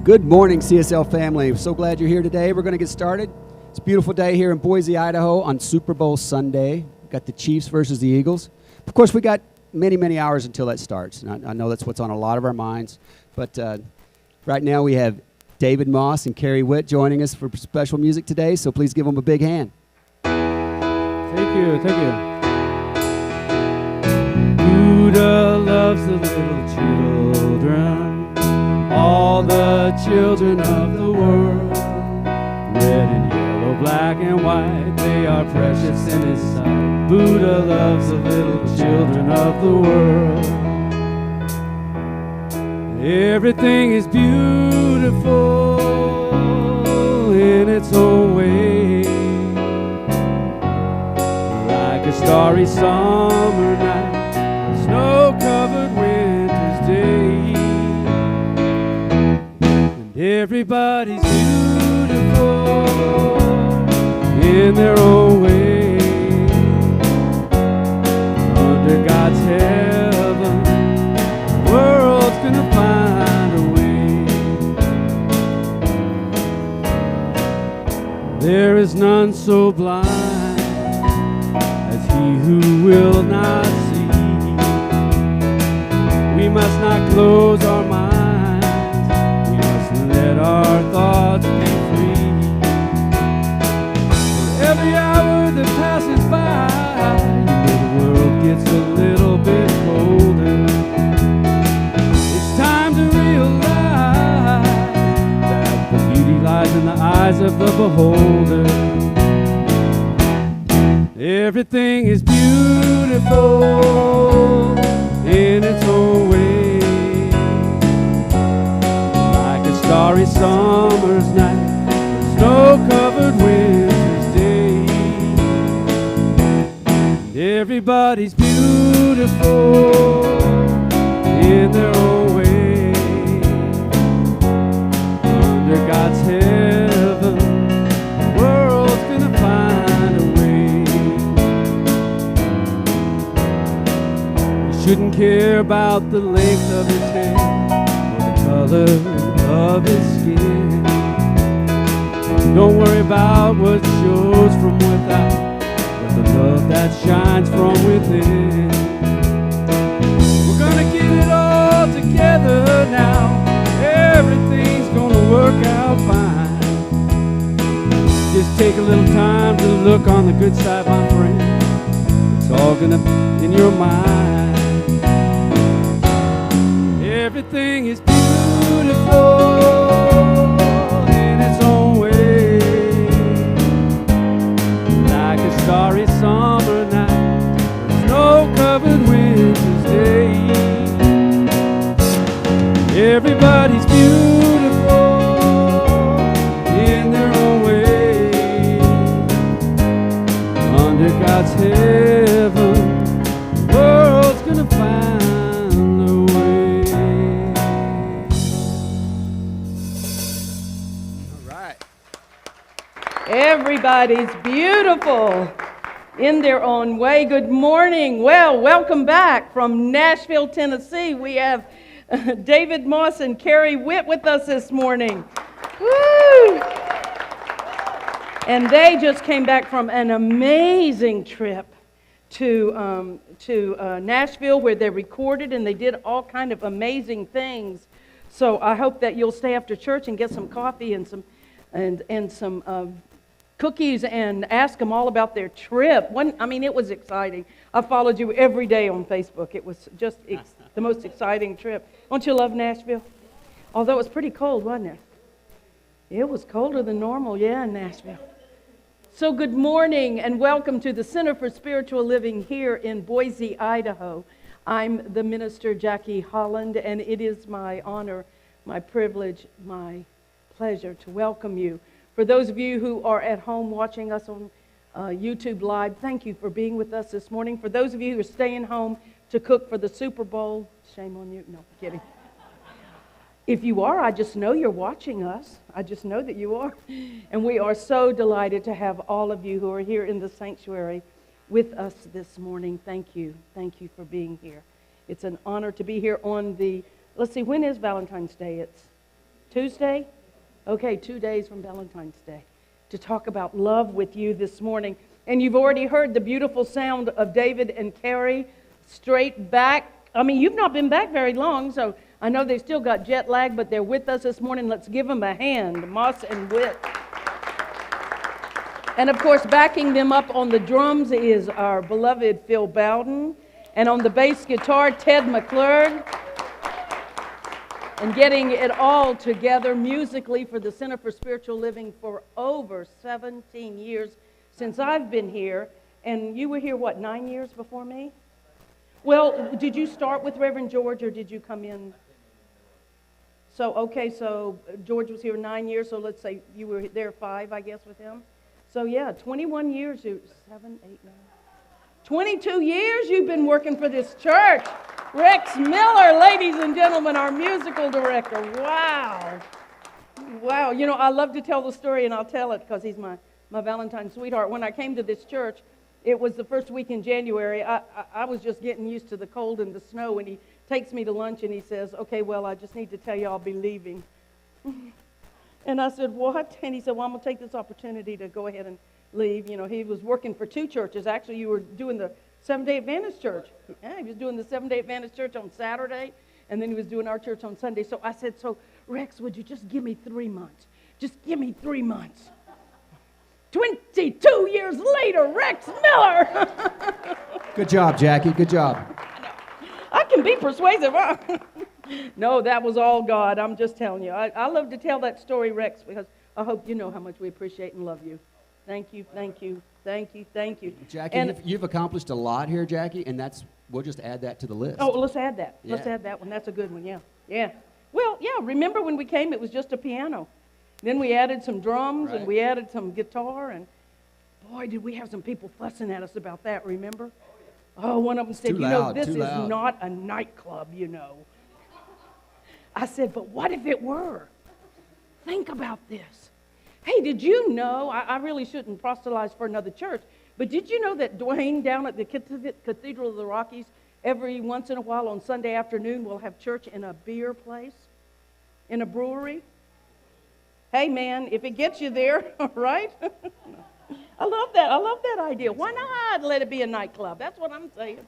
Good morning, CSL family. So glad you're here today. We're going to get started. It's a beautiful day here in Boise, Idaho on Super Bowl Sunday. We've got the Chiefs versus the Eagles. Of course, we got many hours until that starts. And I know that's what's on a lot of our minds. But right now we have David Moss and Carrie Witt joining us for special music today. So please give them a big hand. Thank you. Buddha loves the little children, all the children of the world. Red and yellow, black and white, they are precious in his sight. Buddha loves the little children of the world. Everything is beautiful in its own way, like a starry summer night, snow-covered winter's day. And everybody's beautiful in their own way. Under God's heaven, the world's gonna find a way. There is none so blind as he who will not see. We must not close our minds, we must let our thoughts be free. For every hour that passes by, the world gets a little bit colder. It's time to realize that the beauty lies in the eyes of the beholder. Everything is beautiful in its own way, like a starry summer's night, a snow-covered winter's day. Everybody's beautiful in their own way. Under God's heaven, the world's gonna find a way. You shouldn't care about the length of his hair or the color of his skin. Don't worry about what shows from without, but the love that shines from within. We're gonna get it all together now. Everything's gonna work out fine. Just take a little time to look on the good side, my friend. It's all gonna be in your mind. Everything is beautiful in its own way, like a starry summer night, a snow-covered winter's day. Everybody's beautiful in their own way. Under God's heaven, the world's gonna find a way. All right. Everybody's beautiful in their own way. Good morning. Well, welcome back from Nashville, Tennessee. We have David Moss and Carrie Witt with us this morning. Woo! And they just came back from an amazing trip to Nashville, where they recorded and they did all kind of amazing things. So I hope that you'll stay after church and get some coffee and some cookies and ask them all about their trip. It was exciting. I followed you every day on Facebook. It was just the most exciting trip. Don't you love Nashville? Although it was pretty cold, wasn't it? It was colder than normal, yeah, in Nashville. So good morning and welcome to the Center for Spiritual Living here in Boise, Idaho. I'm the minister, Jackie Holland, and it is my honor, my privilege, my pleasure to welcome you. For those of you who are at home watching us on YouTube Live, thank you for being with us this morning. For those of you who are staying home to cook for the Super Bowl, shame on you. No, kidding. If you are, I just know you're watching us. I just know that you are. And we are so delighted to have all of you who are here in the sanctuary with us this morning. Thank you. Thank you for being here. It's an honor to be here on the, let's see, when is Valentine's Day? It's Tuesday? Okay, 2 days from Valentine's Day to talk about love with you this morning. And you've already heard the beautiful sound of David and Carrie straight back. I mean, you've not been back very long, so I know they've still got jet lag, but they're with us this morning. Let's give them a hand, Moss and Witt. And of course, backing them up on the drums is our beloved Phil Bowden. And on the bass guitar, Ted McClurg. And getting it all together musically for the Center for Spiritual Living for over 17 years since I've been here. And you were here, what, 9 years before me? Well, did you start with Reverend George, or did you come in? So George was here 9 years, so let's say you were there 5, I guess, with him. So yeah, 21 years, 7, 8, 9, 22 years you've been working for this church. Rex Miller, ladies and gentlemen, our musical director. Wow. Wow. You know, I love to tell the story, and I'll tell it because he's my Valentine's sweetheart. When I came to this church, it was the first week in January. I was just getting used to the cold and the snow, and he takes me to lunch, and he says, okay, well, I just need to tell you I'll be leaving. And I said, what? And he said, well, I'm going to take this opportunity to go ahead and leave. You know, he was working for 2 churches. Actually, you were doing the Seventh-day Adventist church. Yeah, he was doing the Seventh-day Adventist church on Saturday, and then he was doing our church on Sunday. So I said, so, Rex, would you just give me 3 months? Just give me 3 months. 22 years later, Rex Miller. Good job, Jackie. Good job. I can be persuasive, huh? No, that was all God. I'm just telling you. I love to tell that story, Rex, because I hope you know how much we appreciate and love you. Thank you, thank you, thank you, thank you. Jackie, and you've accomplished a lot here, Jackie, and we'll just add that to the list. Oh, well, let's add that. Yeah. Let's add that one. That's a good one, yeah. Yeah. Well, yeah, remember when we came, it was just a piano. Then we added some drums, right, and we added some guitar, and boy, did we have some people fussing at us about that, remember? Oh, one of them said, this is not a nightclub, you know. I said, but what if it were? Think about this. Hey, did you know, I really shouldn't proselytize for another church, but did you know that Dwayne down at the Cathedral of the Rockies, every once in a while on Sunday afternoon will have church in a beer place, in a brewery? Hey, man, if it gets you there, right? I love that. I love that idea. Why not let it be a nightclub? That's what I'm saying.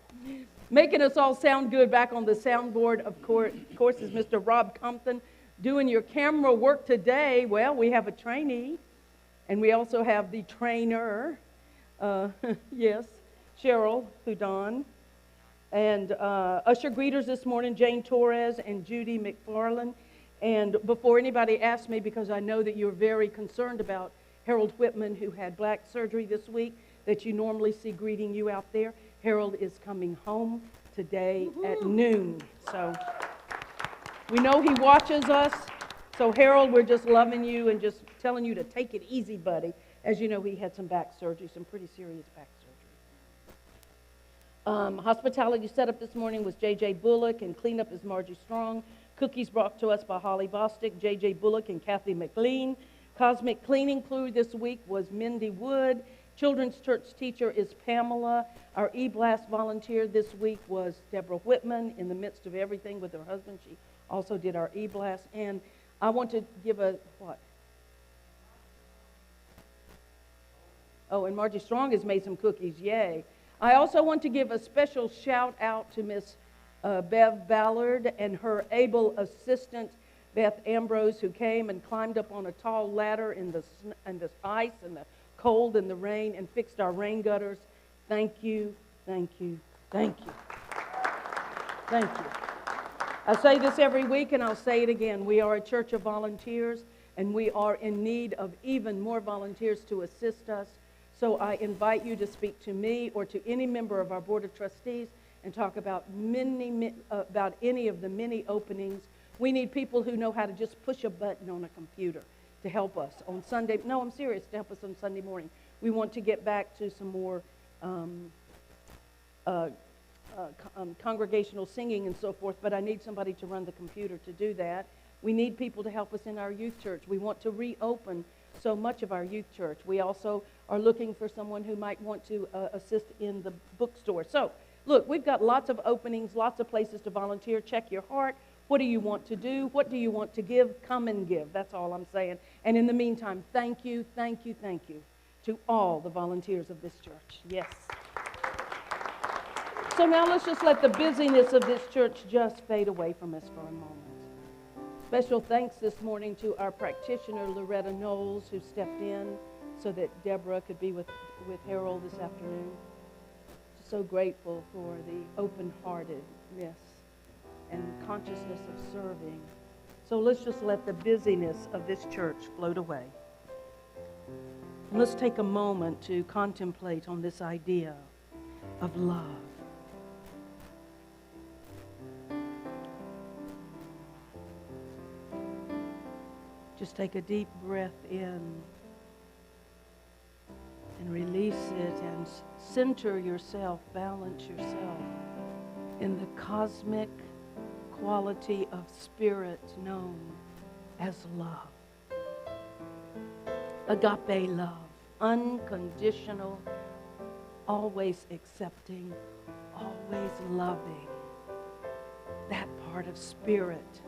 Making us all sound good back on the soundboard, of course, is Mr. Rob Compton. Doing your camera work today, well, we have a trainee, and we also have the trainer, yes, Cheryl Houdon. And usher greeters this morning, Jane Torres and Judy McFarland. And before anybody asks me, because I know that you're very concerned about Harold Whitman, who had black surgery this week, that you normally see greeting you out there, Harold is coming home today at noon. So we know he watches us. So Harold, we're just loving you and just telling you to take it easy, buddy. As you know, he had some back surgery, some pretty serious back surgery. Hospitality setup this morning was J.J. Bullock, and cleanup is Margie Strong. Cookies brought to us by Holly Bostic, J.J. Bullock, and Kathy McLean. Cosmic cleaning crew this week was Mindy Wood. Children's church teacher is Pamela. Our E-Blast volunteer this week was Deborah Whitman. In the midst of everything with her husband, she also did our E-Blast. And I want to give a, what? Oh, and Margie Strong has made some cookies, yay. I also want to give a special shout out to Miss Bev Ballard and her able assistant, Beth Ambrose, who came and climbed up on a tall ladder in the ice and the cold and the rain and fixed our rain gutters. Thank you, thank you, thank you. Thank you. I say this every week, and I'll say it again. We are a church of volunteers, and we are in need of even more volunteers to assist us. So I invite you to speak to me or to any member of our Board of Trustees and talk about any of the many openings. We need people who know how to just push a button on a computer to help us on Sunday. No, I'm serious, to help us on Sunday morning. We want to get back to some more congregational singing and so forth, but I need somebody to run the computer to do that. We need people to help us in our youth church. We want to reopen so much of our youth church. We also are looking for someone who might want to assist in the bookstore. So, look, we've got lots of openings, lots of places to volunteer. Check your heart What do you want to do? What do you want to give? Come and give. That's all I'm saying. And in the meantime, thank you to all the volunteers of this church. Yes. So now let's just let the busyness of this church just fade away from us for a moment. Special thanks this morning to our practitioner, Loretta Knowles, who stepped in so that Deborah could be with Harold this afternoon. So grateful for the open-heartedness and consciousness of serving. So let's just let the busyness of this church float away. And let's take a moment to contemplate on this idea of love. Just take a deep breath in and release it and center yourself, balance yourself in the cosmic quality of spirit known as love. Agape love, unconditional, always accepting, always loving. That part of spirit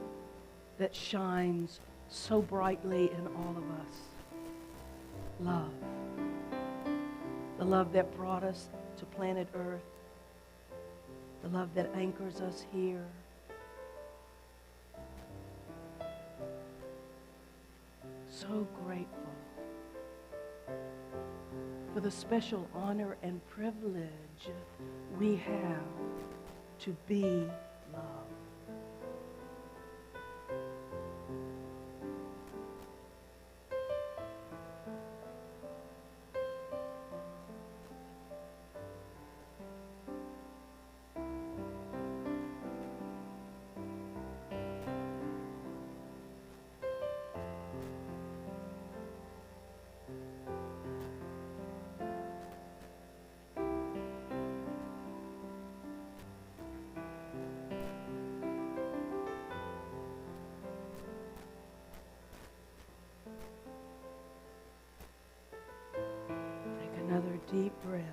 that shines so brightly in all of us. Love. The love that brought us to planet Earth. The love that anchors us here. So grateful for the special honor and privilege we have to be love. Another deep breath.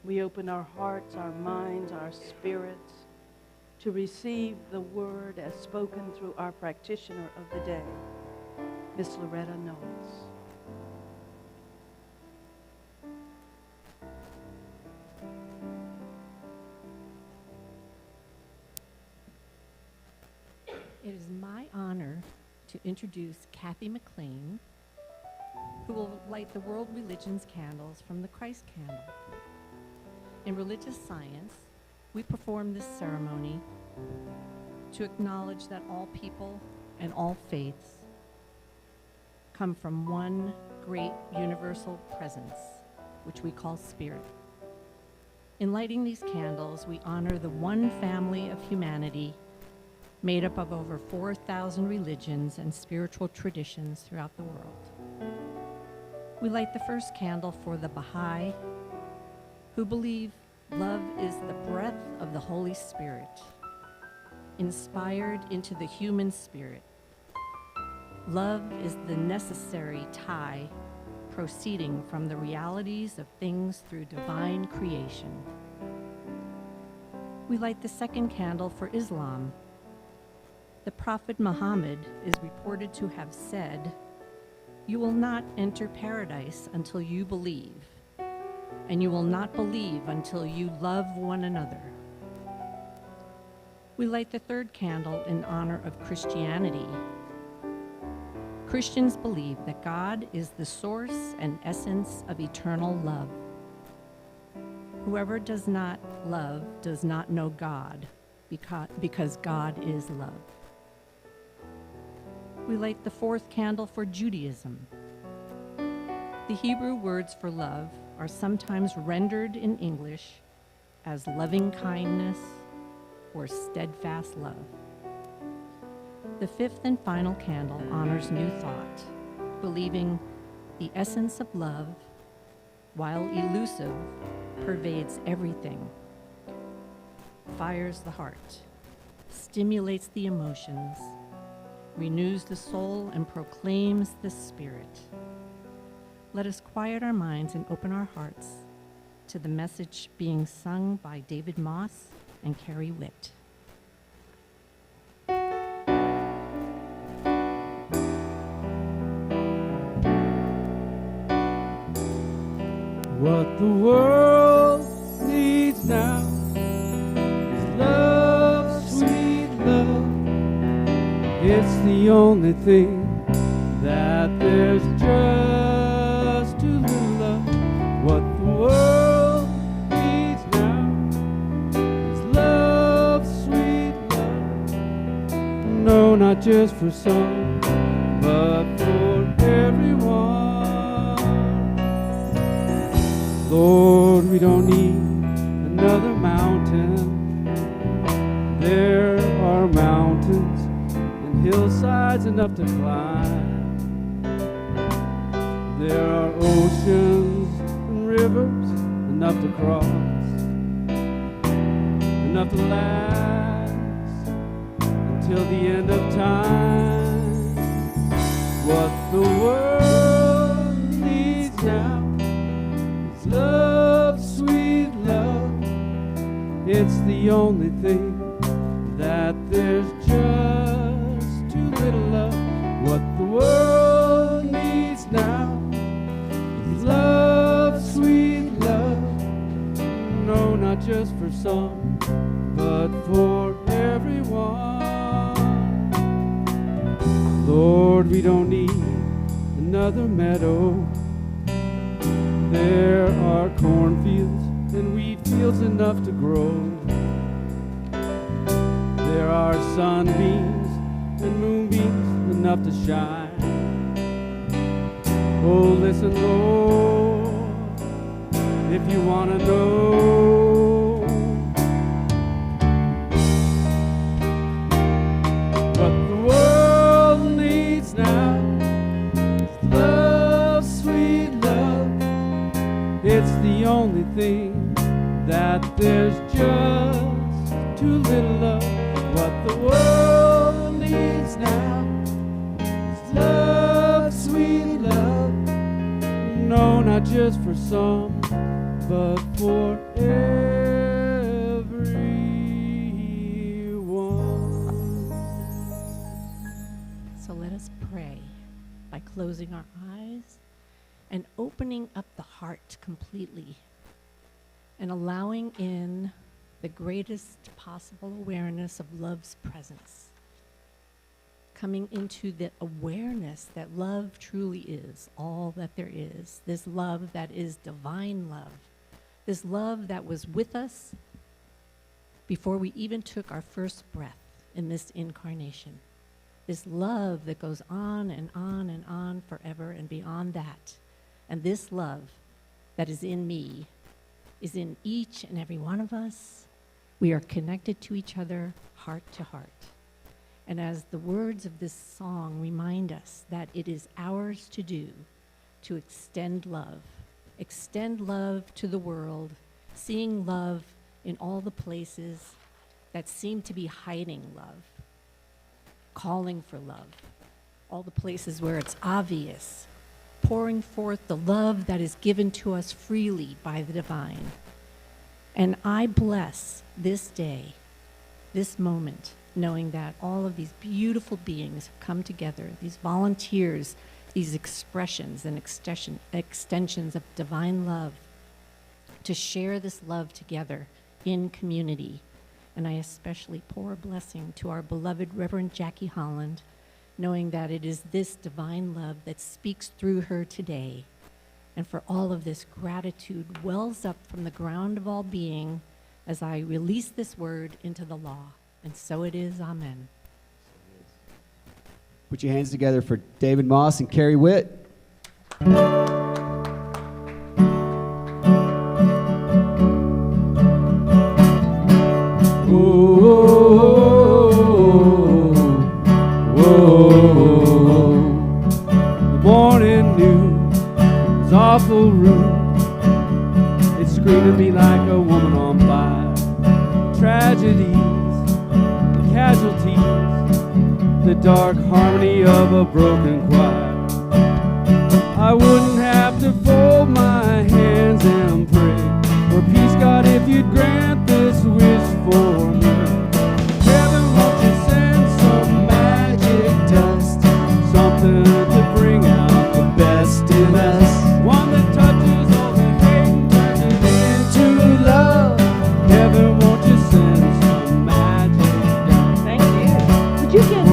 We open our hearts, our minds, our spirits to receive the word as spoken through our practitioner of the day, Miss Loretta Knowles. It is my honor to introduce Kathy McLean, who will light the world religion's candles from the Christ candle. In religious science, we perform this ceremony to acknowledge that all people and all faiths come from one great universal presence, which we call spirit. In lighting these candles, we honor the one family of humanity made up of over 4,000 religions and spiritual traditions throughout the world. We light the first candle for the Baha'i, who believe love is the breath of the Holy Spirit, inspired into the human spirit. Love is the necessary tie proceeding from the realities of things through divine creation. We light the second candle for Islam. The Prophet Muhammad is reported to have said, "You will not enter paradise until you believe, and you will not believe until you love one another." We light the third candle in honor of Christianity. Christians believe that God is the source and essence of eternal love. Whoever does not love does not know God, because God is love. We light the fourth candle for Judaism. The Hebrew words for love are sometimes rendered in English as loving kindness or steadfast love. The fifth and final candle honors New Thought, believing the essence of love, while elusive, pervades everything, fires the heart, stimulates the emotions, renews the soul, and proclaims the spirit. Let us quiet our minds and open our hearts to the message being sung by David Moss and Carrie Witt. What the world needs now is love, sweet love. It's the only thing that there's just too little of. What the world needs now is love, sweet love. No, not just for some, but for everyone. Lord, we don't need another mountain. There are mountains and hillsides enough to climb. There are oceans and rivers enough to cross, enough to last until the end of time. What the world needs now, love, sweet love. It's the only thing that there's just too little of. What the world needs now is love, sweet love. No, not just for some, but for everyone. Lord, we don't need another meadow. There are cornfields and wheat fields enough to grow. There are sunbeams and moonbeams enough to shine. Oh, listen, Lord, if you want to know what the world needs now is love, sweet love. It's the only thing that there's just too little of. What the world needs now is love, sweet love. No, not just for some, but for everyone. So let us pray by closing our eyes and opening up the heart completely and allowing in the greatest possible awareness of love's presence. Coming into the awareness that love truly is all that there is. This love that is divine love. This love that was with us before we even took our first breath in this incarnation. This love that goes on and on and on forever and beyond that. And this love that is in me is in each and every one of us. We are connected to each other, heart to heart. And as the words of this song remind us that it is ours to do, to extend love to the world, seeing love in all the places that seem to be hiding love, calling for love, all the places where it's obvious, pouring forth the love that is given to us freely by the divine. And I bless this day, this moment, knowing that all of these beautiful beings have come together, these volunteers, these expressions and extensions of divine love, to share this love together in community. And I especially pour a blessing to our beloved Reverend Jackie Holland, knowing that it is this divine love that speaks through her today. And for all of this, gratitude wells up from the ground of all being as I release this word into the law. And so it is, amen. Put your hands together for David Moss and Carrie Witt. The morning news is awful rude. It's screaming me like a woman on fire. Tragedies, the casualties, the dark harmony of a broken choir. I wouldn't have to fold my hands and pray for peace, God, if you'd grant this wish for me. Heaven, won't you send some magic dust, something to bring out the best in us, one that touches all the hate and turns it into love. Heaven, won't you send some magic dust? Thank you. Would you get...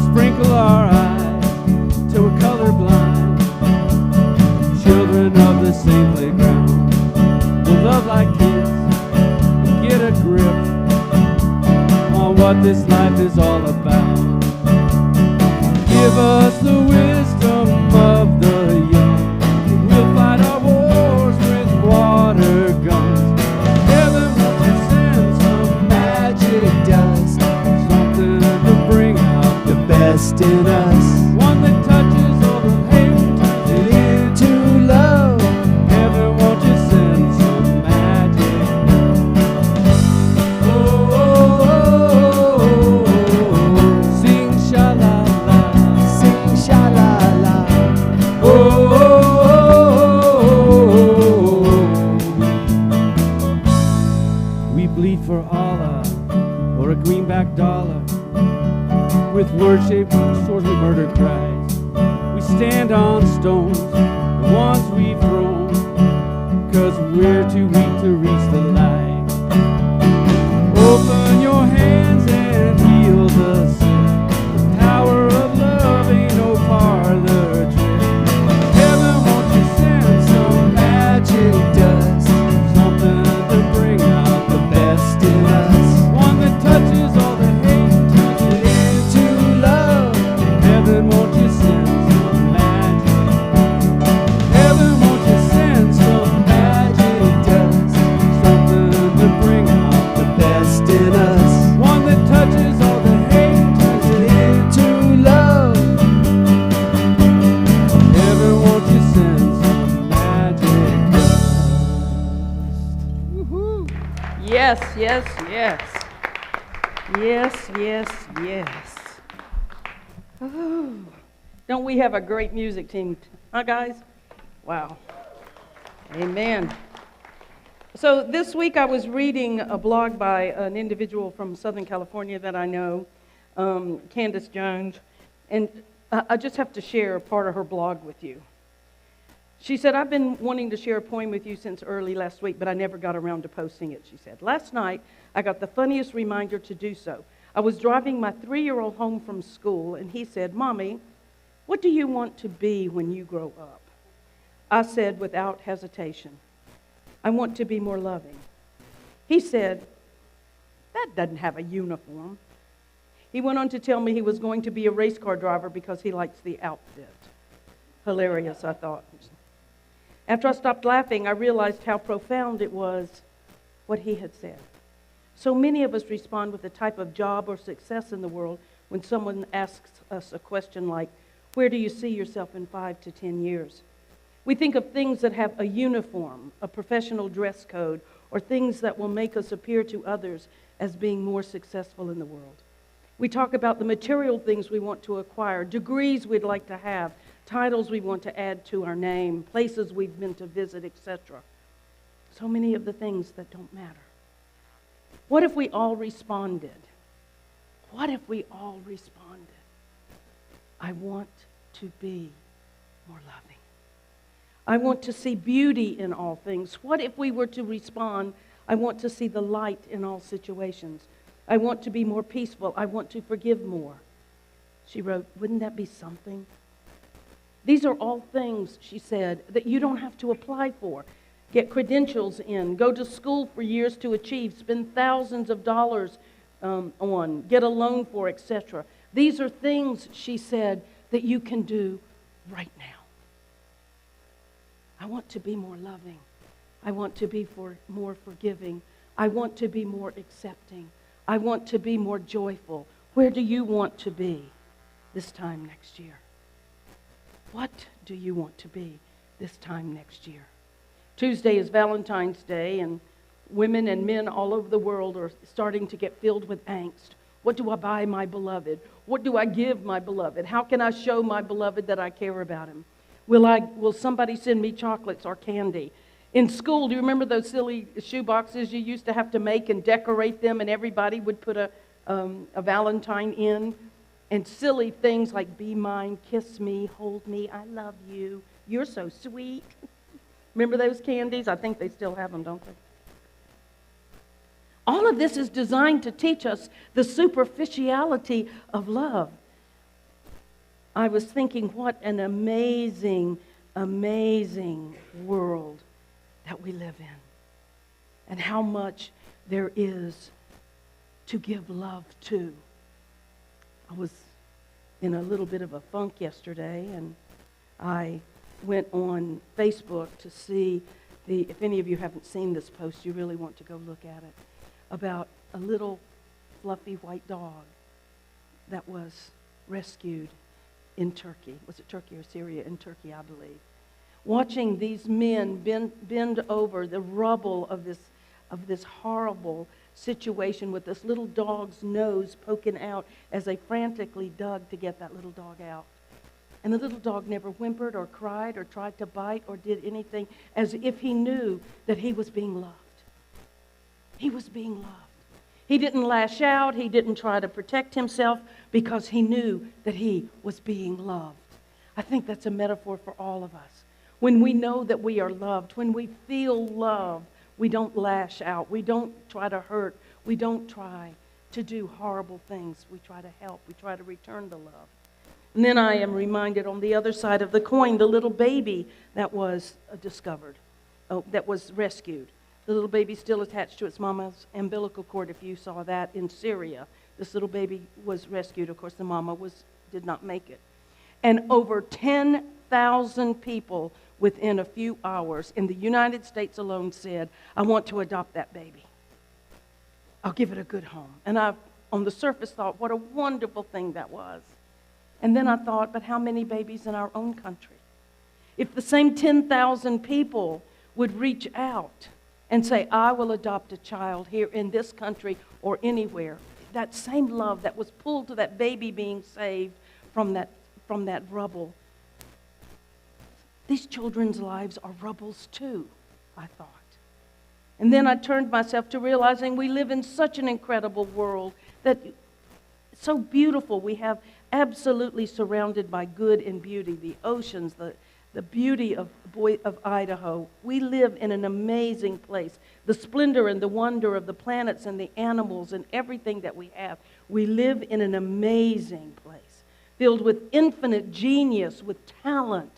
Sprinkle our eyes till we're colorblind. Children of the same playground, we'll love like kids and get a grip on what this life is all about. Give us the wisdom of the young. We'll fight our wars with water guns. Heaven, won't you send some magic dust, something to bring out the best in us, one that touches all the hate and turns it into love. Heaven, won't you send some magic dust? Oh, oh, oh, oh, oh. Sing sha-la-la, sing sha-la-la. Oh, oh, oh, oh. We bleed for Allah or a greenback dollar. With word-shaped swords we murder Christ. We stand on stones, the ones we've thrown, 'cause we're too weak to reach the light. Open your hands and heal the sick. The power of love ain't no parlor trick. Heaven, won't you send some magic dust, something to bring out the best in us, one that touches all the hate and turns it into love. Heaven, won't you send some magic? Heaven, won't you send some magic dust, something to bring out the best in us, one that touches all the hate and turns it into love. Heaven, won't you send some magic dust? Woo-hoo. Yes, yes, yes. Yes, yes, yes. Oh, don't we have a great music team, huh, guys? Wow. Amen. So this week I was reading a blog by an individual from Southern California that I know, Candace Jones, and I just have to share a part of her blog with you. She said, "I've been wanting to share a poem with you since early last week, but I never got around to posting it," she said. "Last night, I got the funniest reminder to do so. I was driving my 3-year-old home from school, and he said, 'Mommy, what do you want to be when you grow up?' I said without hesitation, 'I want to be more loving.' He said, 'That doesn't have a uniform.' He went on to tell me he was going to be a race car driver because he likes the outfit." Hilarious, I thought. After I stopped laughing, I realized how profound it was what he had said. So many of us respond with the type of job or success in the world when someone asks us a question like, "Where do you see yourself in 5 to 10 years?" We think of things that have a uniform, a professional dress code, or things that will make us appear to others as being more successful in the world. We talk about the material things we want to acquire, degrees we'd like to have, titles we want to add to our name, places we've been to visit, etc. So many of the things that don't matter. What if we all responded? What if we all responded? I want to be more loving. I want to see beauty in all things. What if we were to respond, I want to see the light in all situations. I want to be more peaceful. I want to forgive more. She wrote, wouldn't that be something? These are all things, she said, that you don't have to apply for. Get credentials in, go to school for years to achieve, spend thousands of dollars on, get a loan for, etc. These are things, she said, that you can do right now. I want to be more loving. I want to be more forgiving. I want to be more accepting. I want to be more joyful. Where do you want to be this time next year? What do you want to be this time next year? Tuesday is Valentine's Day, and women and men all over the world are starting to get filled with angst. What do I buy my beloved? What do I give my beloved? How can I show my beloved that I care about him? Will somebody send me chocolates or candy? In school, do you remember those silly shoe boxes you used to have to make and decorate them, and everybody would put a Valentine in? And silly things like be mine, kiss me, hold me, I love you, you're so sweet. Remember those candies? I think they still have them, don't they? All of this is designed to teach us the superficiality of love. I was thinking, what an amazing, amazing world that we live in, and how much there is to give love to. I was in a little bit of a funk yesterday, and I went on Facebook to see if any of you haven't seen this post, you really want to go look at it, about a little fluffy white dog that was rescued in Turkey. Was it Turkey or Syria? In Turkey, I believe. Watching these men bend over the rubble of this horrible situation with this little dog's nose poking out as they frantically dug to get that little dog out. And the little dog never whimpered or cried or tried to bite or did anything, as if he knew that he was being loved. He was being loved. He didn't lash out. He didn't try to protect himself, because he knew that he was being loved. I think that's a metaphor for all of us. When we know that we are loved, when we feel love, we don't lash out. We don't try to hurt. We don't try to do horrible things. We try to help. We try to return the love. And then I am reminded, on the other side of the coin, the little baby that was discovered, that was rescued. The little baby still attached to its mama's umbilical cord, if you saw that, in Syria. This little baby was rescued. Of course, the mama did not make it. And over 10,000 people within a few hours in the United States alone said, I want to adopt that baby. I'll give it a good home. And I, on the surface, thought, what a wonderful thing that was. And then I thought, but how many babies in our own country? If the same 10,000 people would reach out and say, I will adopt a child here in this country or anywhere, that same love that was pulled to that baby being saved from that rubble, these children's lives are rubbles too, I thought. And then I turned myself to realizing we live in such an incredible world that it's so beautiful. We have absolutely surrounded by good and beauty, the oceans, the beauty of Idaho. We live in an amazing place. The splendor and the wonder of the planets and the animals and everything that we have. We live in an amazing place, filled with infinite genius, with talent,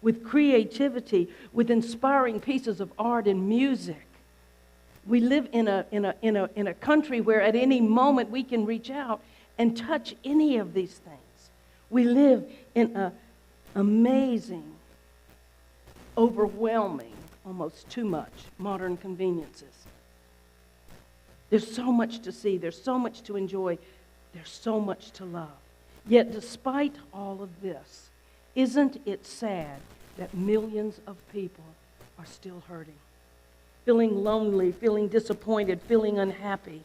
with creativity, with inspiring pieces of art and music. We live in a country where at any moment we can reach out and touch any of these things. We live in an amazing, overwhelming, almost too much, modern conveniences. There's so much to see. There's so much to enjoy. There's so much to love. Yet despite all of this, isn't it sad that millions of people are still hurting? Feeling lonely, feeling disappointed, feeling unhappy.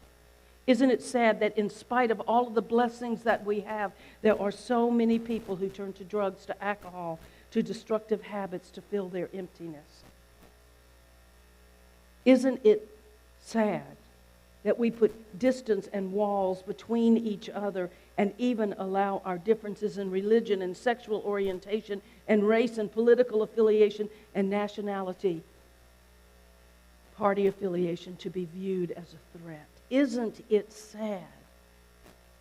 Isn't it sad that in spite of all of the blessings that we have, there are so many people who turn to drugs, to alcohol, to destructive habits to fill their emptiness? Isn't it sad that we put distance and walls between each other and even allow our differences in religion and sexual orientation and race and political affiliation and nationality, party affiliation, to be viewed as a threat? Isn't it sad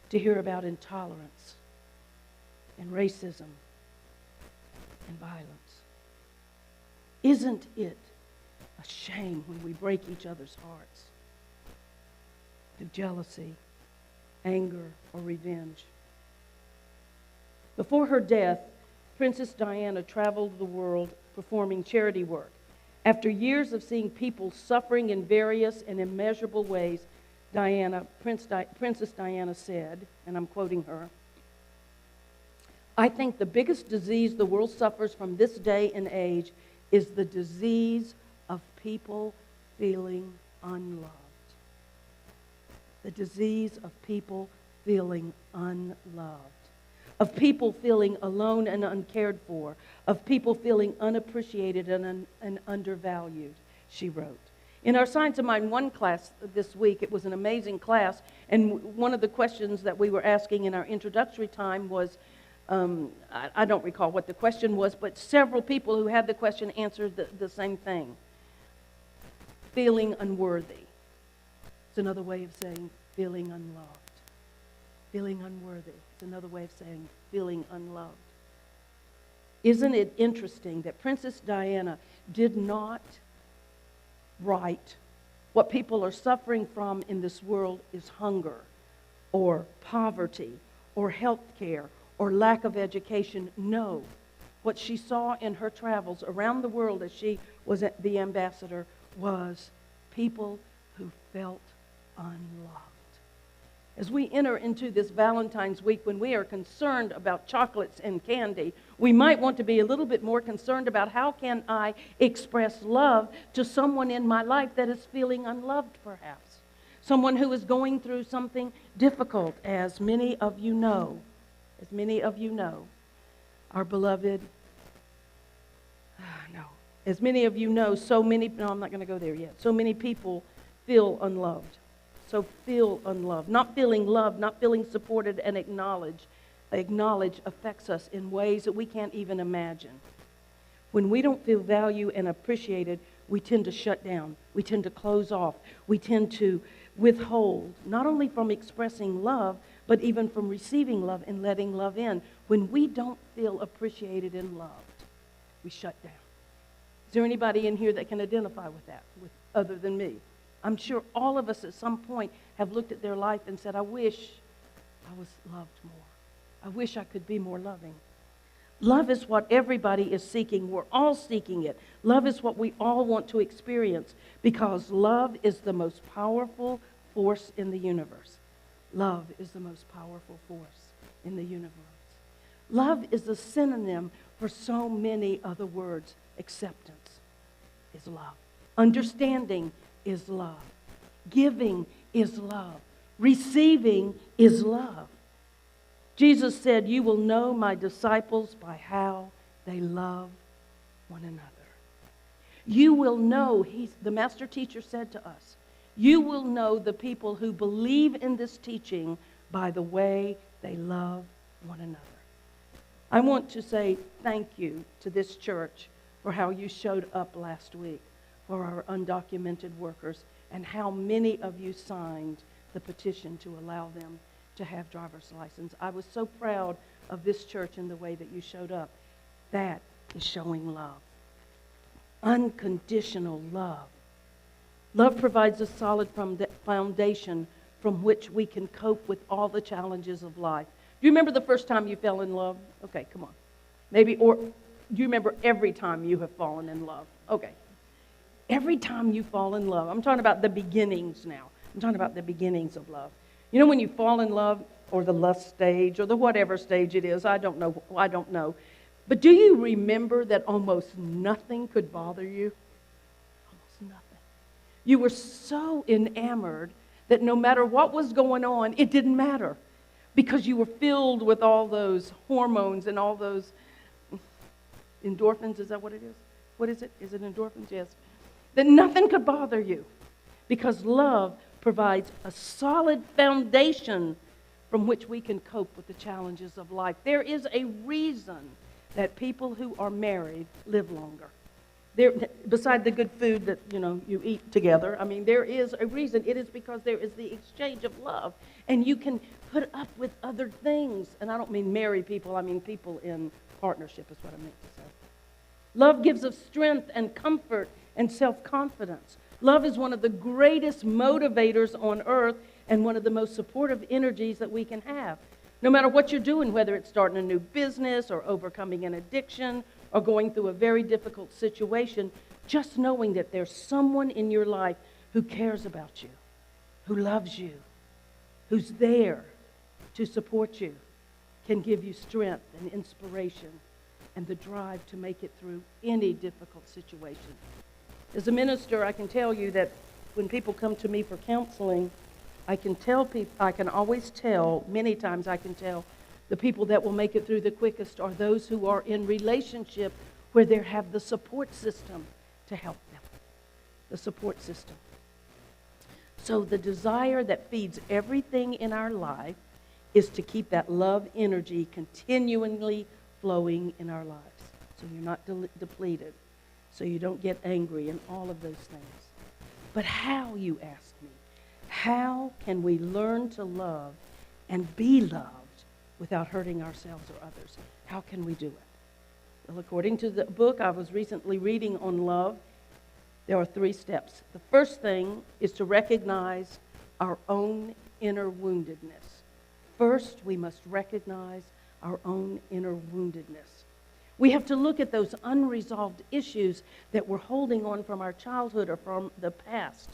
to hear about intolerance and racism and violence? Isn't it a shame when we break each other's hearts through jealousy, anger, or revenge? Before her death, Princess Diana traveled the world performing charity work. After years of seeing people suffering in various and immeasurable ways, Princess Diana said, and I'm quoting her, I think the biggest disease the world suffers from this day and age is the disease of people feeling unloved. The disease of people feeling unloved. of people feeling alone and uncared for, of people feeling unappreciated and undervalued, she wrote. In our Science of Mind 1 class this week, it was an amazing class, and one of the questions that we were asking in our introductory time was, I don't recall what the question was, but several people who had the question answered the same thing. Feeling unworthy. It's another way of saying feeling unloved. Feeling unworthy. It's another way of saying feeling unloved. Isn't it interesting that Princess Diana did not write what people are suffering from in this world is hunger or poverty or health care or lack of education? No. What she saw in her travels around the world as she was the ambassador was people who felt unloved. As we enter into this Valentine's week, when we are concerned about chocolates and candy, we might want to be a little bit more concerned about how can I express love to someone in my life that is feeling unloved, perhaps. Someone who is going through something difficult, as many of you know. As many of you know, our beloved, as many of you know, I'm not going to go there yet. So many people feel unloved. So feel unloved. Not feeling loved, not feeling supported and acknowledged affects us in ways that we can't even imagine. When we don't feel valued and appreciated, we tend to shut down. We tend to close off. We tend to withhold, not only from expressing love, but even from receiving love and letting love in. When we don't feel appreciated and loved, we shut down. Is there anybody in here that can identify with that, other than me? I'm sure all of us at some point have looked at their life and said, I wish I was loved more. I wish I could be more loving. Love is what everybody is seeking. We're all seeking it. Love is what we all want to experience because love is the most powerful force in the universe. Love is the most powerful force in the universe. Love is a synonym for so many other words. Acceptance is love. Understanding is love. Giving is love. Receiving is love. Jesus said, you will know my disciples by how they love one another. You will know, the master teacher said to us, you will know the people who believe in this teaching by the way they love one another. I want to say thank you to this church for how you showed up last week for our undocumented workers and how many of you signed the petition to allow them to have driver's license. I was so proud of this church and the way that you showed up. That is showing love. Unconditional love. Love provides a solid foundation from which we can cope with all the challenges of life. Do you remember the first time you fell in love? Okay, come on. Maybe, or do you remember every time you have fallen in love? Okay. Every time you fall in love. I'm talking about the beginnings now. I'm talking about the beginnings of love. You know when you fall in love, or the lust stage, or the whatever stage it is, I don't know. But do you remember that almost nothing could bother you? Almost nothing. You were so enamored that no matter what was going on, it didn't matter. Because you were filled with all those hormones and all those endorphins, is that what it is? What is it? Is it endorphins? Yes. That nothing could bother you. Because love provides a solid foundation from which we can cope with the challenges of life. There is a reason that people who are married live longer. Beside the good food that you eat together, there is a reason. It is because there is the exchange of love. And you can put up with other things. And I don't mean married people, I mean people in partnership is what I meant to say. Love gives us strength and comfort and self-confidence. Love is one of the greatest motivators on earth and one of the most supportive energies that we can have. No matter what you're doing, whether it's starting a new business or overcoming an addiction or going through a very difficult situation, just knowing that there's someone in your life who cares about you, who loves you, who's there to support you, can give you strength and inspiration and the drive to make it through any difficult situation. As a minister, I can tell you that when people come to me for counseling, many times I can tell The people that will make it through the quickest are those who are in relationship where they have the support system to help them. The support system. So the desire that feeds everything in our life is to keep that love energy continually flowing in our lives. So you're not depleted. So you don't get angry and all of those things. But how, you ask me? How can we learn to love and be loved without hurting ourselves or others? How can we do it? Well, according to the book I was recently reading on love, there are 3 steps. The first thing is to recognize our own inner woundedness. First, we must recognize our own inner woundedness. We have to look at those unresolved issues that we're holding on from our childhood or from the past.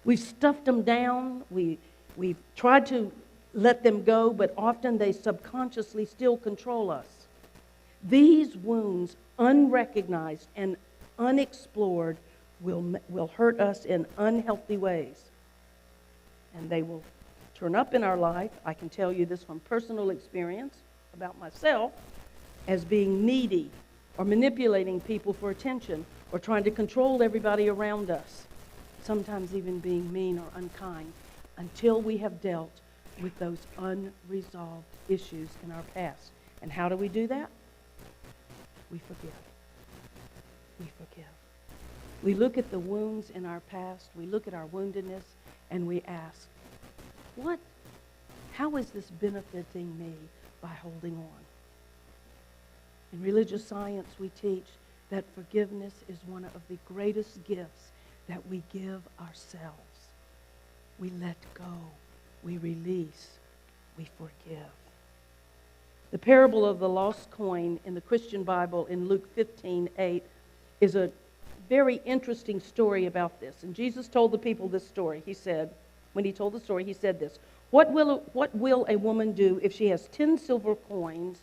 We've stuffed them down. We've tried to let them go, but often they subconsciously still control us. These wounds, unrecognized and unexplored, will hurt us in unhealthy ways. And they will turn up in our life. I can tell you this from personal experience about myself, as being needy or manipulating people for attention or trying to control everybody around us. Sometimes even being mean or unkind, until we have dealt with those unresolved issues in our past. And how do we do that? We forgive. We forgive. We look at the wounds in our past, we look at our woundedness, and we ask, how is this benefiting me by holding on? In religious science, we teach that forgiveness is one of the greatest gifts that we give ourselves. We let go, we release, we forgive. The parable of the lost coin in the Christian Bible in Luke 15:8 is a very interesting story about this. And Jesus told the people this story. He said, when he told the story, he said this, What will a woman do if she has 10 silver coins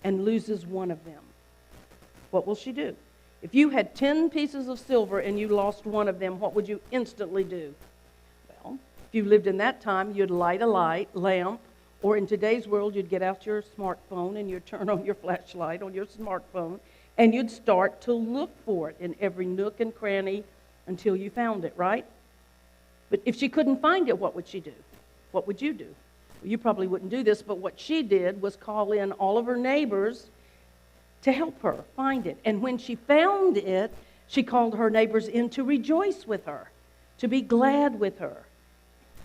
and loses one of them? What will she do? If you had 10 pieces of silver and you lost one of them, what would you instantly do? Well, if you lived in that time, you'd light a lamp, or in today's world, you'd get out your smartphone and you'd turn on your flashlight on your smartphone, and you'd start to look for it in every nook and cranny until you found it, right? But if she couldn't find it, what would she do? What would you do? Well, you probably wouldn't do this, but what she did was call in all of her neighbors to help her find it. And when she found it, she called her neighbors in to rejoice with her, to be glad with her.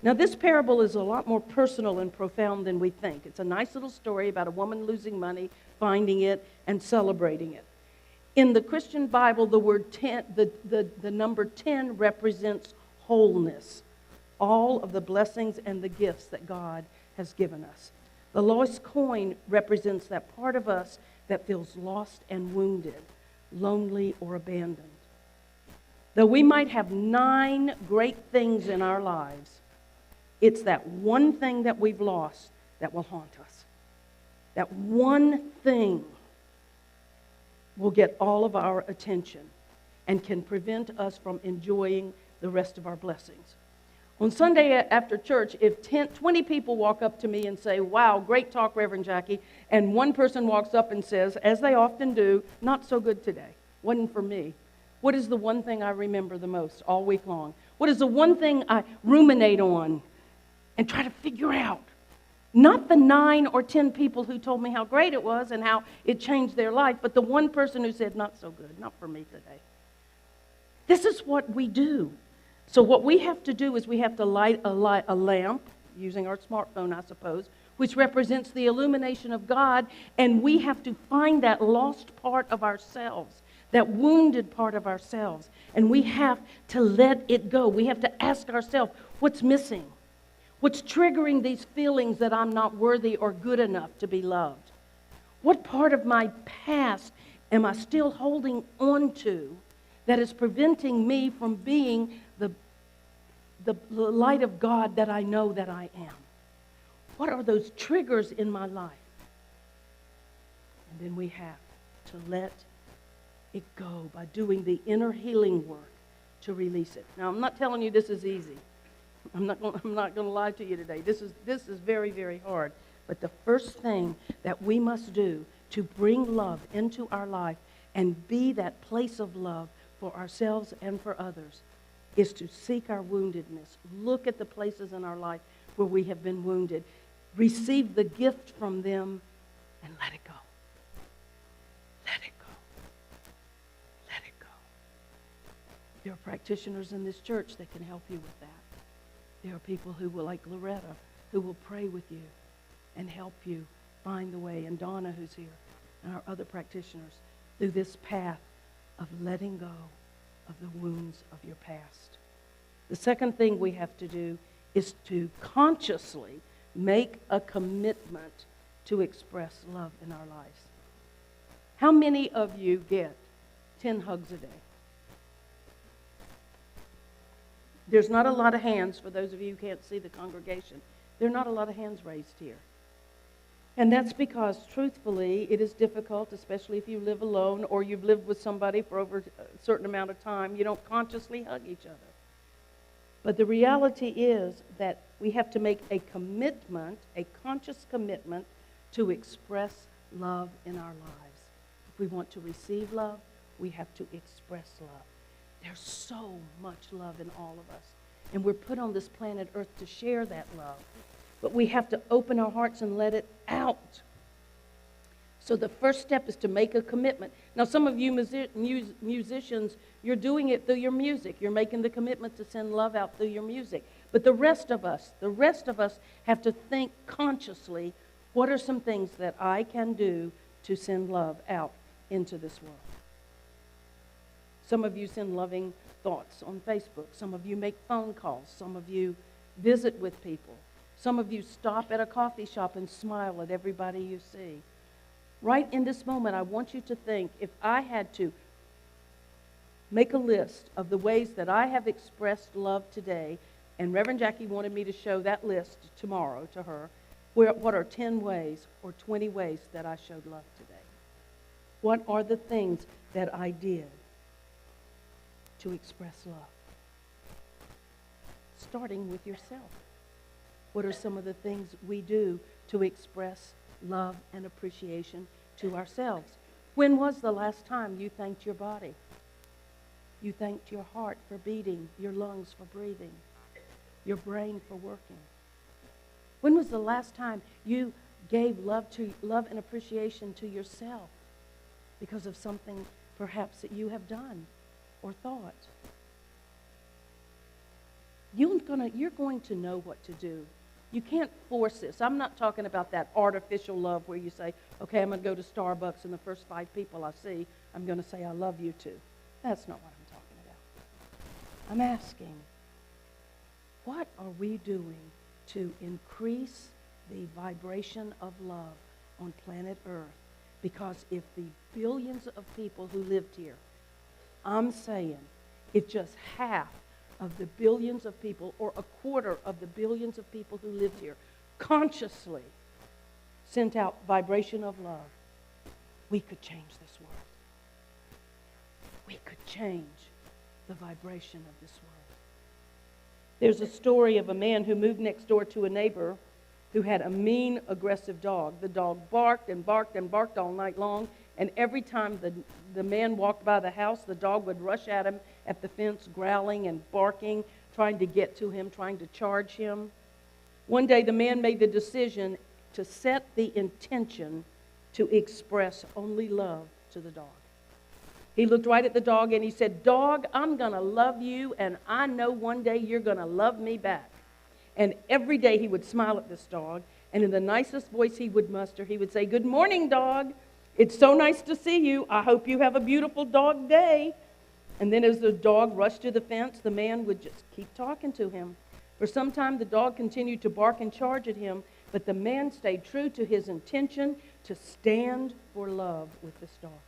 Now, this parable is a lot more personal and profound than we think. It's a nice little story about a woman losing money, finding it, and celebrating it. In the Christian Bible, the word 10, the number 10 represents wholeness, all of the blessings and the gifts that God has given us. The lost coin represents that part of us that feels lost and wounded, lonely or abandoned. Though we might have 9 great things in our lives, it's that one thing that we've lost that will haunt us. That one thing will get all of our attention and can prevent us from enjoying the rest of our blessings. On Sunday after church, if 20 people walk up to me and say, "Wow, great talk, Reverend Jackie," and one person walks up and says, as they often do, "Not so good today, wasn't for me," what is the one thing I remember the most all week long? What is the one thing I ruminate on and try to figure out? Not the 9 or 10 people who told me how great it was and how it changed their life, but the one person who said, "Not so good, not for me today." This is what we do. So what we have to do is we have to light a lamp, using our smartphone, I suppose, which represents the illumination of God, and we have to find that lost part of ourselves, that wounded part of ourselves, and we have to let it go. We have to ask ourselves, what's missing? What's triggering these feelings that I'm not worthy or good enough to be loved? What part of my past am I still holding on to that is preventing me from being the light of God that I know that I am? What are those triggers in my life? And then we have to let it go by doing the inner healing work to release it. Now, I'm not telling you this is easy. I'm not going to lie to you today. This is very, very hard. But the first thing that we must do to bring love into our life and be that place of love for ourselves and for others is to seek our woundedness. Look at the places in our life where we have been wounded. Receive the gift from them and let it go. Let it go. Let it go. There are practitioners in this church that can help you with that. There are people who will, like Loretta, who will pray with you and help you find the way, and Donna, who's here, and our other practitioners, through this path of letting go of the wounds of your past. The second thing we have to do is to consciously make a commitment to express love in our lives. How many of you get 10 hugs a day? There's not a lot of hands, for those of you who can't see the congregation. There are not a lot of hands raised here. And that's because, truthfully, it is difficult, especially if you live alone or you've lived with somebody for over a certain amount of time. You don't consciously hug each other. But the reality is that we have to make a commitment, a conscious commitment, to express love in our lives. If we want to receive love, we have to express love. There's so much love in all of us. And we're put on this planet Earth to share that love. But we have to open our hearts and let it out. So the first step is to make a commitment. Now, some of you musicians, you're doing it through your music. You're making the commitment to send love out through your music. But the rest of us have to think consciously, what are some things that I can do to send love out into this world? Some of you send loving thoughts on Facebook. Some of you make phone calls. Some of you visit with people. Some of you stop at a coffee shop and smile at everybody you see. Right in this moment, I want you to think, if I had to make a list of the ways that I have expressed love today, and Reverend Jackie wanted me to show that list tomorrow to her, what are 10 ways or 20 ways that I showed love today? What are the things that I did to express love? Starting with yourself. What are some of the things we do to express love and appreciation to ourselves? When was the last time you thanked your body? You thanked your heart for beating, your lungs for breathing, your brain for working. When was the last time you gave love and appreciation to yourself because of something perhaps that you have done or thought? You're going to know what to do. You can't force this. I'm not talking about that artificial love where you say, okay, I'm going to go to Starbucks and the first 5 people I see, I'm going to say I love you to. That's not what I'm talking about. I'm asking, what are we doing to increase the vibration of love on planet Earth? Because if the billions of people who lived here, I'm saying if just half of the billions of people, or a quarter of the billions of people who lived here, consciously sent out vibration of love, we could change this world. We could change the vibration of this world. There's a story of a man who moved next door to a neighbor who had a mean, aggressive dog. The dog barked and barked and barked all night long, and every time the man walked by the house, the dog would rush at him at the fence, growling and barking, trying to get to him, trying to charge him. One day, the man made the decision to set the intention to express only love to the dog. He looked right at the dog and he said, "Dog, I'm going to love you, and I know one day you're going to love me back." And every day he would smile at this dog, and in the nicest voice he would muster, he would say, "Good morning, dog. It's so nice to see you. I hope you have a beautiful dog day." And then as the dog rushed to the fence, the man would just keep talking to him. For some time, the dog continued to bark and charge at him, but the man stayed true to his intention to stand for love with this dog.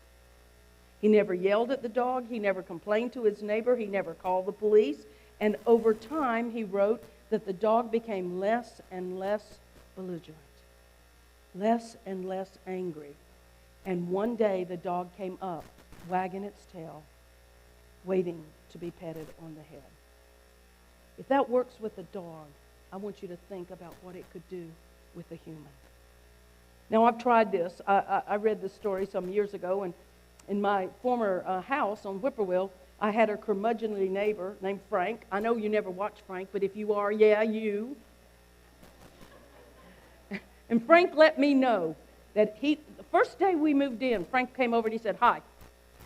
He never yelled at the dog. He never complained to his neighbor. He never called the police. And over time, he wrote that the dog became less and less belligerent, less and less angry. And one day, the dog came up, wagging its tail, waiting to be petted on the head. If that works with a dog, I want you to think about what it could do with a human. Now, I've tried this. I read this story some years ago, and in my former house on Whippoorwill, I had a curmudgeonly neighbor named Frank. I know you never watch Frank, but if you are, yeah, you. And Frank let me know that the first day we moved in, Frank came over and he said, hi.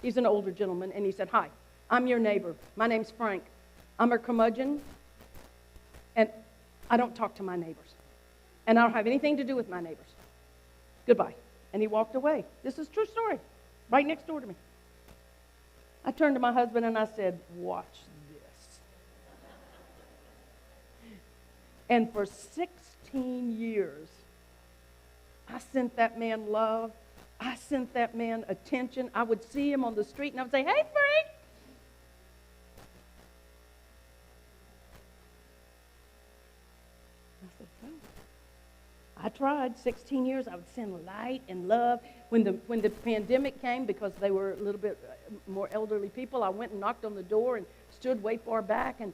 He's an older gentleman, and he said, hi, I'm your neighbor. My name's Frank. I'm a curmudgeon, and I don't talk to my neighbors. And I don't have anything to do with my neighbors. Goodbye. And he walked away. This is a true story. Right next door to me. I turned to my husband and I said, watch this. And for 16 years, I sent that man love. I sent that man attention. I would see him on the street and I would say, hey, Frank. I said, oh. I tried 16 years. I would send light and love. When the pandemic came, because they were a little bit more elderly people, I went and knocked on the door and stood way far back, and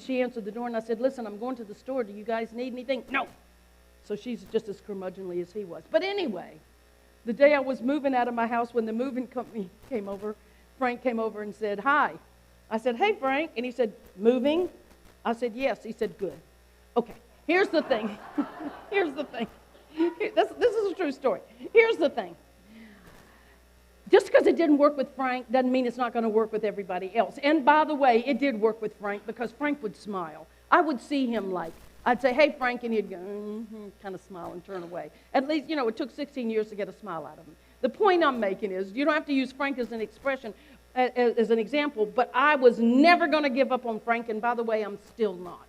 she answered the door, and I said, listen, I'm going to the store. Do you guys need anything? No. So she's just as curmudgeonly as he was. But anyway, the day I was moving out of my house, when the moving company came over, Frank came over and said, hi. I said, hey, Frank. And he said, moving? I said, yes. He said, good. Okay, here's the thing. Here's the thing. This is a true story. Here's the thing. Just because it didn't work with Frank doesn't mean it's not going to work with everybody else. And by the way, it did work with Frank because Frank would smile. I would see him I'd say, hey, Frank, and he'd go, kind of smile and turn away. At least, it took 16 years to get a smile out of him. The point I'm making is you don't have to use Frank as an expression, as an example, but I was never going to give up on Frank, and by the way, I'm still not.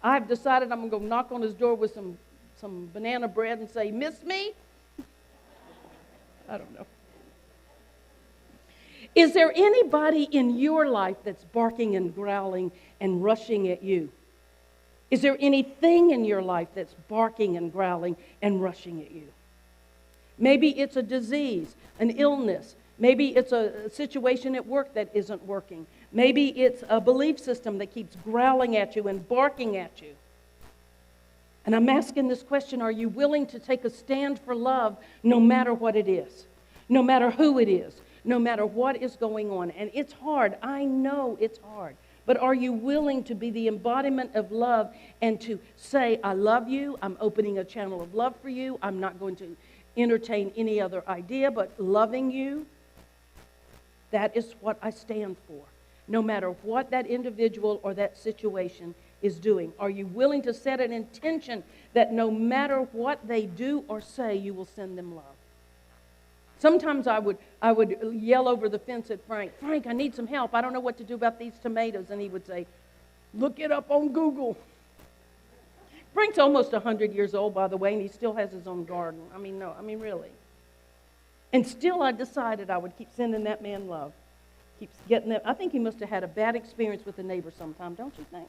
I've decided I'm going to go knock on his door with some banana bread and say, miss me? I don't know. Is there anybody in your life that's barking and growling and rushing at you? Is there anything in your life that's barking and growling and rushing at you? Maybe it's a disease, an illness. Maybe it's a situation at work that isn't working. Maybe it's a belief system that keeps growling at you and barking at you. And I'm asking this question, are you willing to take a stand for love no matter what it is? No matter who it is? No matter what is going on? And it's hard. I know it's hard. But are you willing to be the embodiment of love and to say, I love you, I'm opening a channel of love for you, I'm not going to entertain any other idea but loving you? That is what I stand for. No matter what that individual or that situation is doing. Are you willing to set an intention that no matter what they do or say, you will send them love? Sometimes I would yell over the fence at Frank, Frank, I need some help. I don't know what to do about these tomatoes. And he would say, look it up on Google. Frank's almost 100 years old, by the way, and he still has his own garden. Really. And still I decided I would keep sending that man love. Keeps getting that. I think he must have had a bad experience with a neighbor sometime, don't you think?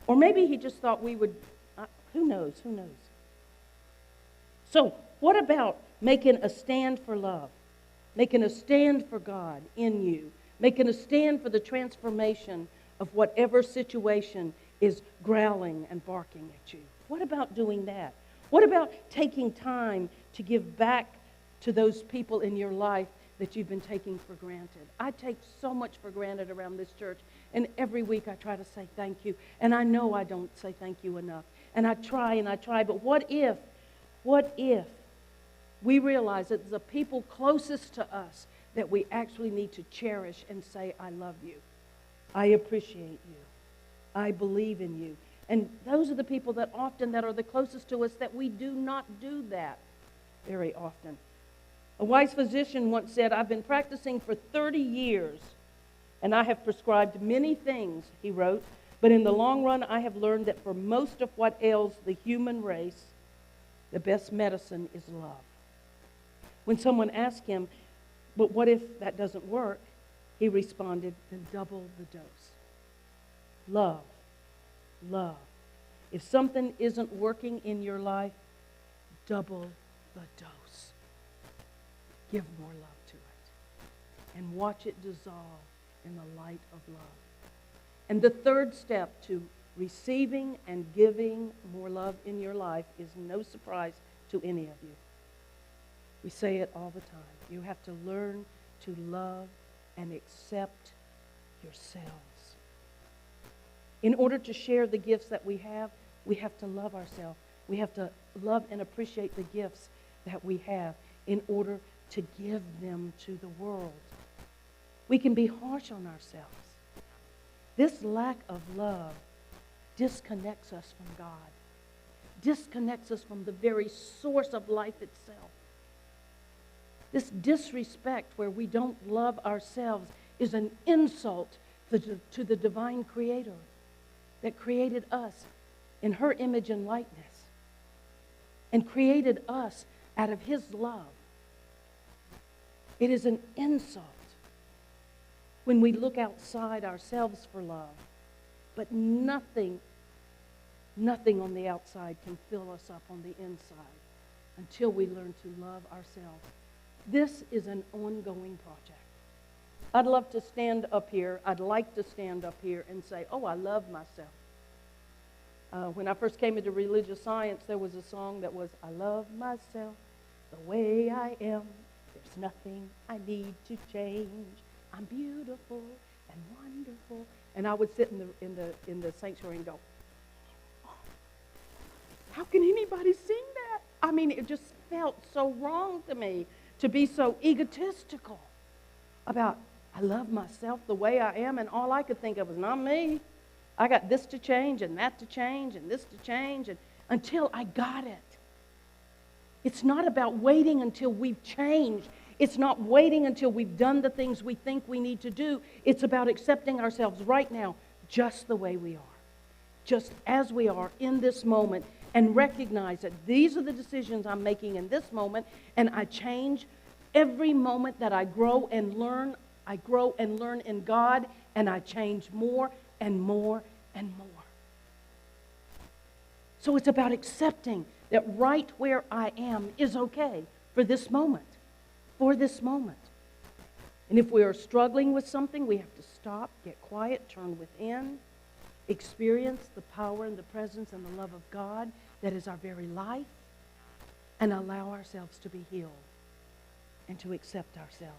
Or maybe he just thought we would, who knows? So what about making a stand for love? Making a stand for God in you. Making a stand for the transformation of whatever situation is growling and barking at you. What about doing that? What about taking time to give back to those people in your life that you've been taking for granted? I take so much for granted around this church, and every week I try to say thank you, and I know I don't say thank you enough, and I try, but what if we realize that the people closest to us that we actually need to cherish and say, I love you, I appreciate you, I believe in you. And those are the people that are the closest to us that we do not do that very often. A wise physician once said, I've been practicing for 30 years, and I have prescribed many things, he wrote, but in the long run, I have learned that for most of what ails the human race, the best medicine is love. When someone asked him, but what if that doesn't work? He responded, then double the dose. Love. Love. If something isn't working in your life, double the dose. Give more love to it. And watch it dissolve in the light of love. And the third step to receiving and giving more love in your life is no surprise to any of you. We say it all the time. You have to learn to love and accept yourselves. In order to share the gifts that we have to love ourselves. We have to love and appreciate the gifts that we have in order to give them to the world. We can be harsh on ourselves. This lack of love disconnects us from God, disconnects us from the very source of life itself. This disrespect where we don't love ourselves is an insult to the divine Creator that created us in her image and likeness and created us out of His love. It is an insult when we look outside ourselves for love, but nothing on the outside can fill us up on the inside until we learn to love ourselves. This is an ongoing project. I'd love to stand up here. I'd like to stand up here and say, oh, I love myself. When I first came into religious science, there was a song that was, I love myself the way I am. There's nothing I need to change. I'm beautiful and wonderful. And I would sit in the sanctuary and go, oh, how can anybody sing that? I mean, it just felt so wrong to me to be so egotistical about, I love myself the way I am, and all I could think of was, not me. I got this to change and that to change and this to change, and until I got it. It's not about waiting until we've changed. It's not waiting until we've done the things we think we need to do. It's about accepting ourselves right now, just the way we are, just as we are in this moment, and recognize that these are the decisions I'm making in this moment, and I change every moment that I grow and learn. I grow and learn in God, and I change more and more and more. So it's about accepting that right where I am is okay for this moment. For this moment. And if we are struggling with something, we have to stop, get quiet, turn within, experience the power and the presence and the love of God that is our very life, and allow ourselves to be healed and to accept ourselves.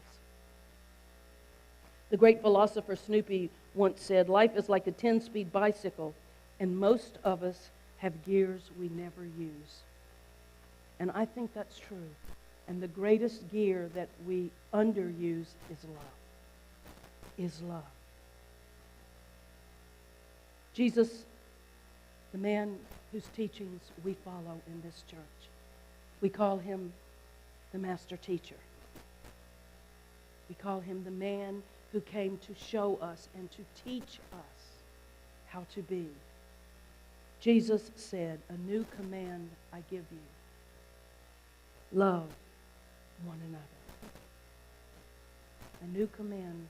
The great philosopher Snoopy once said, life is like a 10-speed bicycle, and most of us have gears we never use. And I think that's true. And the greatest gear that we underuse is love. Is love. Jesus, the man whose teachings we follow in this church, we call him the master teacher. We call him the man who came to show us and to teach us how to be. Jesus said, a new command I give you. Love one another. A new command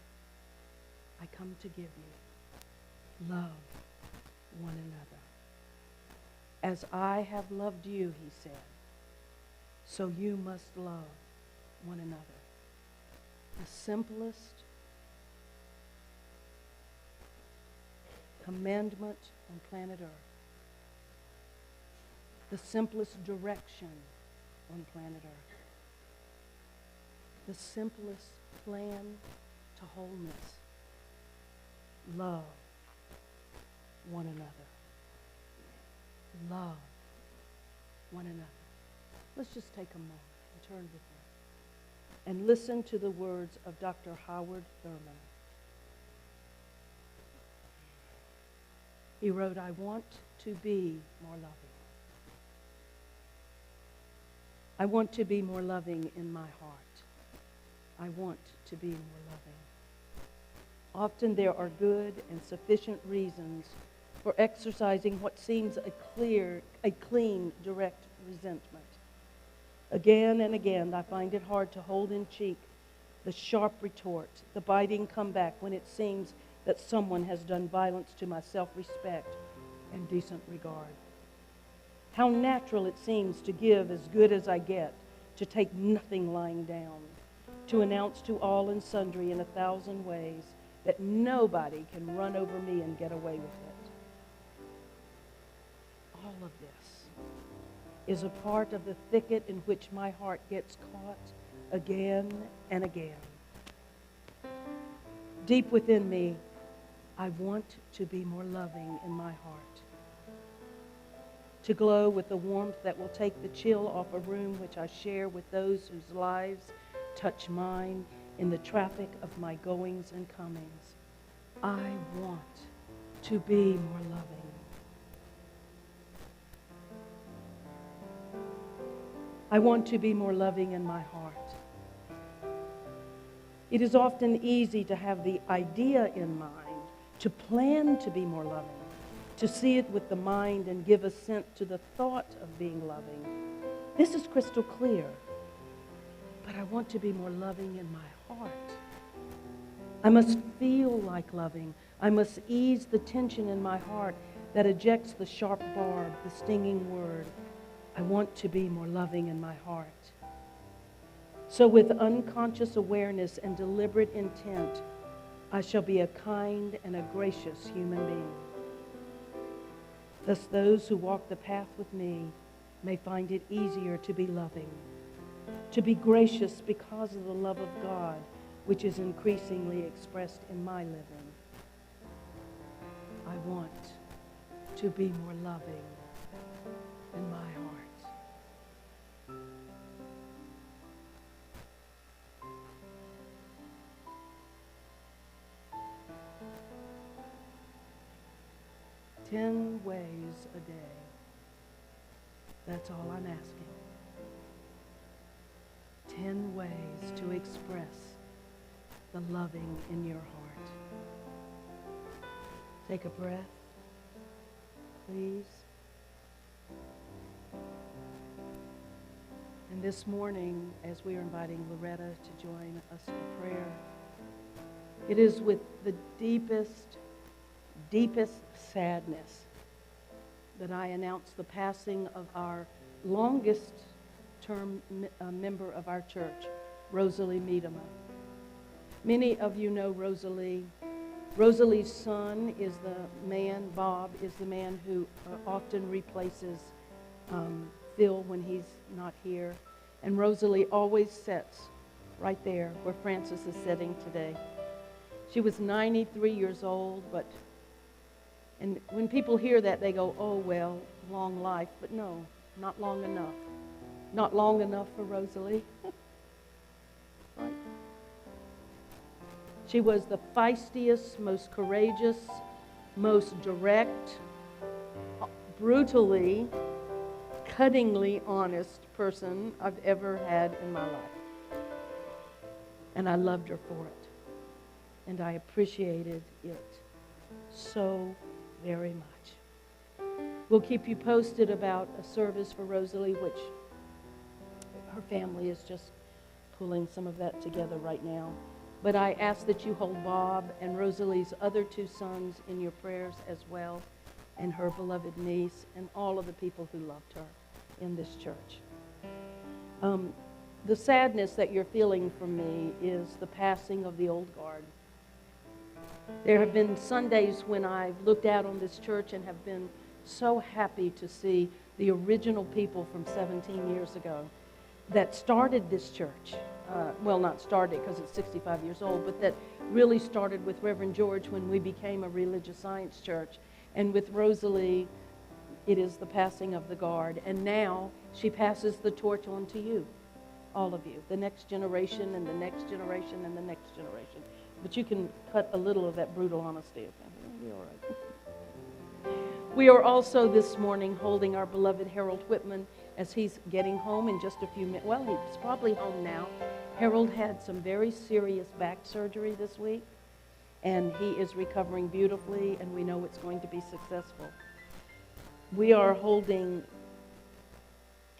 I come to give you. Love one another. As I have loved you, he said, so you must love one another. The simplest commandment on planet Earth. The simplest direction on planet Earth. The simplest plan to wholeness. Love one another. Love one another. Let's just take a moment and turn with me and listen to the words of Dr. Howard Thurman. He wrote, I want to be more loving. I want to be more loving in my heart. I want to be more loving. Often there are good and sufficient reasons for exercising what seems a clean, direct resentment. Again and again, I find it hard to hold in cheek the sharp retort, the biting comeback when it seems that someone has done violence to my self-respect and decent regard. How natural it seems to give as good as I get, to take nothing lying down, to announce to all and sundry in 1,000 ways that nobody can run over me and get away with it. All of this is a part of the thicket in which my heart gets caught again and again. Deep within me, I want to be more loving in my heart, to glow with the warmth that will take the chill off a room which I share with those whose lives touch mine in the traffic of my goings and comings. I want to be more loving. I want to be more loving in my heart. It is often easy to have the idea in mind, to plan to be more loving, to see it with the mind and give assent to the thought of being loving. This is crystal clear. But I want to be more loving in my heart. I must feel like loving. I must ease the tension in my heart that ejects the sharp barb, the stinging word. I want to be more loving in my heart. So with unconscious awareness and deliberate intent, I shall be a kind and a gracious human being. Thus those who walk the path with me may find it easier to be loving, to be gracious because of the love of God, which is increasingly expressed in my living. I want to be more loving in my heart. "10 ways a day." That's all I'm asking. 10 ways to express the loving in your heart. Take a breath, please. And this morning, as we are inviting Loretta to join us for prayer, it is with the deepest sadness that I announce the passing of our longest-term member of our church, Rosalie Miedema. Many of you know Rosalie. Rosalie's son is the man, Bob, is the man who often replaces Phil when he's not here. And Rosalie always sits right there where Francis is sitting today. She was 93 years old, and when people hear that, they go, "Oh, well, long life." But no, not long enough. Not long enough for Rosalie. Right. She was the feistiest, most courageous, most direct, brutally, cuttingly honest person I've ever had in my life. And I loved her for it. And I appreciated it so very much. We'll keep you posted about a service for Rosalie, which her family is just pulling some of that together right now. But I ask that you hold Bob and Rosalie's other 2 sons in your prayers as well, and her beloved niece, and all of the people who loved her in this church. The sadness that you're feeling from me is the passing of the old guard. There have been Sundays when I've looked out on this church and have been so happy to see the original people from 17 years ago that started this church. Well, not started because it's 65 years old, but that really started with Reverend George when we became a religious science church. And with Rosalie, it is the passing of the guard. And now she passes the torch on to you, all of you, the next generation and the next generation and the next generation. But you can cut a little of that brutal honesty. It'll be all right. We are also this morning holding our beloved Harold Whitman as he's getting home in just a few minutes. Well, he's probably home now. Harold had some very serious back surgery this week, and he is recovering beautifully, and we know it's going to be successful. We are holding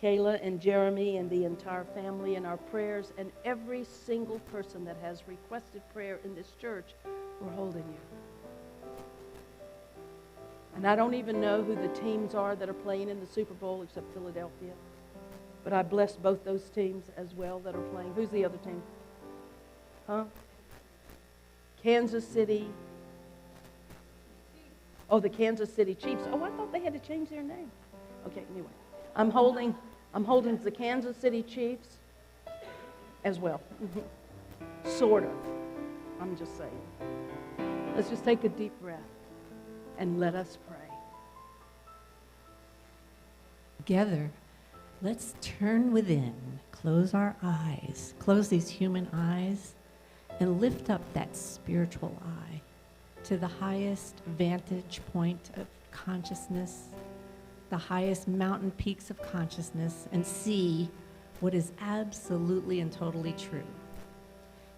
Kayla and Jeremy and the entire family in our prayers, and every single person that has requested prayer in this church, we're holding you. And I don't even know who the teams are that are playing in the Super Bowl except Philadelphia. But I bless both those teams as well that are playing. Who's the other team? Huh? Kansas City. Oh, the Kansas City Chiefs. Oh, I thought they had to change their name. Okay, anyway. I'm holding the Kansas City Chiefs as well. Sort of. I'm just saying. Let's just take a deep breath and let us pray. Together, let's turn within, close our eyes, close these human eyes, and lift up that spiritual eye to the highest vantage point of consciousness, the highest mountain peaks of consciousness, and see what is absolutely and totally true.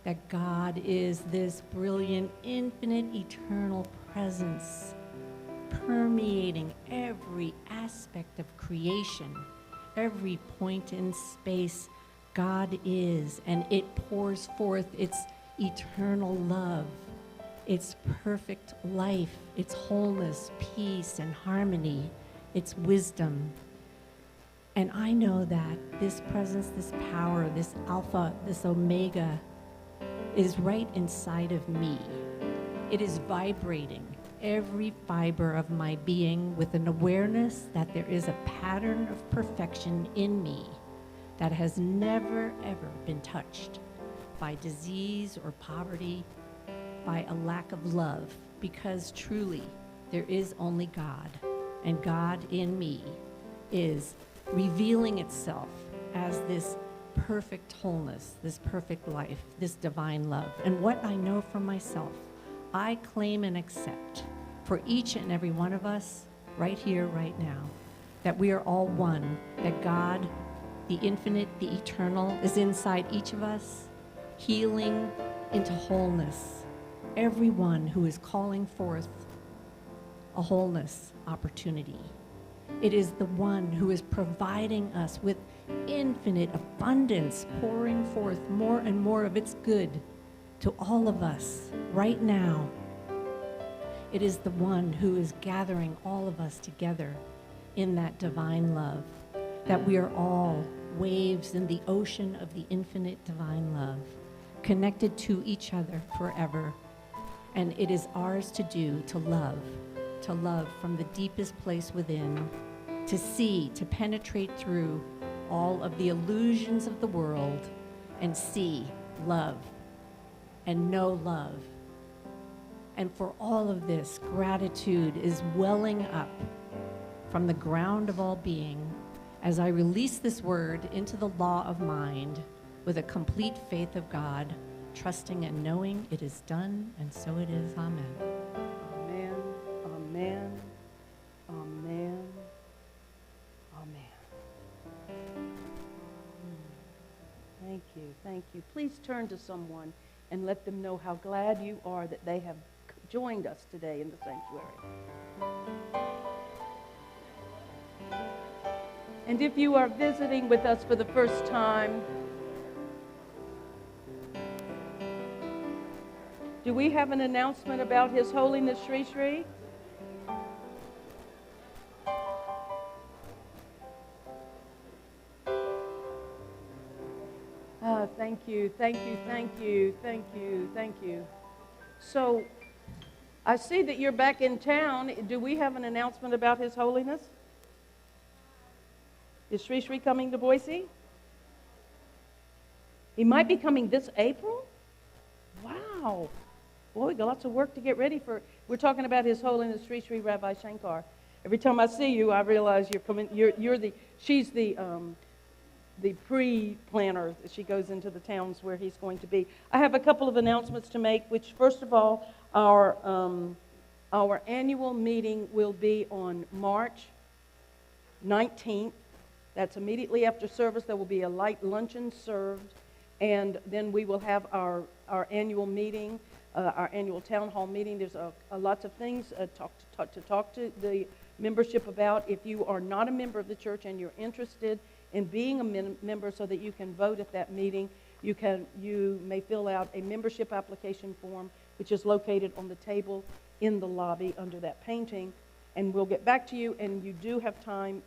That God is this brilliant, infinite, eternal presence permeating every aspect of creation, every point in space. God is, and it pours forth its eternal love, its perfect life, its wholeness, peace, and harmony, its wisdom. And I know that this presence, this power, this Alpha, this Omega is right inside of me. It is vibrating every fiber of my being with an awareness that there is a pattern of perfection in me that has never, ever been touched by disease or poverty, by a lack of love, because truly there is only God, and God in me is revealing itself as this perfect wholeness, this perfect life, this divine love. And what I know from myself, I claim and accept for each and every one of us right here, right now, that we are all one, that God, the infinite, the eternal, is inside each of us, healing into wholeness. Everyone who is calling forth a wholeness opportunity. It is the one who is providing us with infinite abundance, pouring forth more and more of its good to all of us right now. It is the one who is gathering all of us together in that divine love, that we are all waves in the ocean of the infinite divine love, connected to each other forever. And it is ours to do, to love from the deepest place within, to see, to penetrate through all of the illusions of the world and see love and know love. And for all of this, gratitude is welling up from the ground of all being as I release this word into the law of mind with a complete faith of God, trusting and knowing it is done, and so it is. Amen. Amen, amen, amen, amen. Thank you, thank you. Please turn to someone and let them know how glad you are that they have joined us today in the sanctuary. And if you are visiting with us for the first time, do we have an announcement about His Holiness Sri Sri? Thank you, thank you, thank you, thank you, thank you. So, I see that you're back in town. Do we have an announcement about His Holiness? Is Sri Sri coming to Boise? He might be coming this April? Wow. Boy, we got lots of work to get ready for. We're talking about His Holiness Sri Sri Rabbi Shankar. Every time I see you, I realize you're coming. She's the pre-planner. She goes into the towns where he's going to be. I have a couple of announcements to make, which first of all, our annual meeting will be on March 19th. That's immediately after service. There will be a light luncheon served, and then we will have our annual meeting, our annual town hall meeting. There's lots of things to talk to the membership about. If you are not a member of the church and you're interested in being a member so that you can vote at that meeting, you may fill out a membership application form, which is located on the table in the lobby under that painting, and we'll get back to you. And you do have time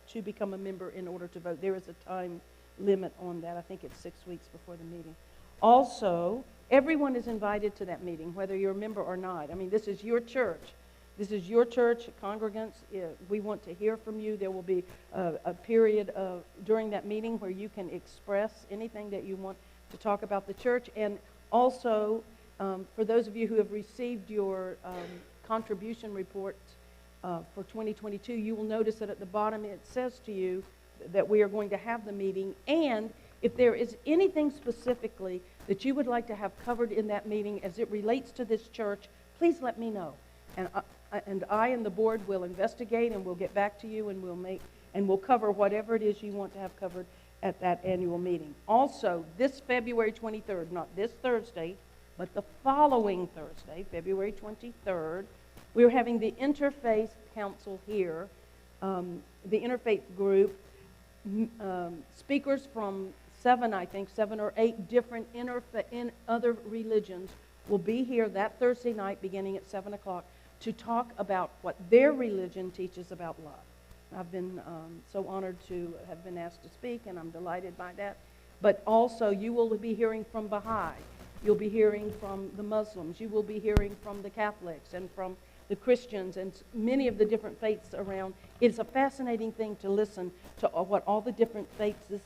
to become a member in order to vote. There is a time limit on that. I think it's 6 weeks before the meeting. Also, everyone is invited to that meeting, whether you're a member or not. I mean, this is your church. This is your church, congregants. We want to hear from you. There will be a period during that meeting where you can express anything that you want to talk about the church. And also, for those of you who have received your contribution report for 2022, you will notice that at the bottom it says to you that we are going to have the meeting. And if there is anything specifically that you would like to have covered in that meeting as it relates to this church, please let me know. And I and the board will investigate, and we'll get back to you, and we'll cover whatever it is you want to have covered at that annual meeting. Also, this February 23rd, not this Thursday, but the following Thursday, February 23rd, we're having the Interfaith Council here, the Interfaith group, speakers from 7 or 8 different in other religions will be here that Thursday night beginning at 7 o'clock to talk about what their religion teaches about love. I've been so honored to have been asked to speak, and I'm delighted by that. But also, you will be hearing from Baha'i. You'll be hearing from the Muslims. You will be hearing from the Catholics and from the Christians and many of the different faiths around. It's a fascinating thing to listen to what all the different faiths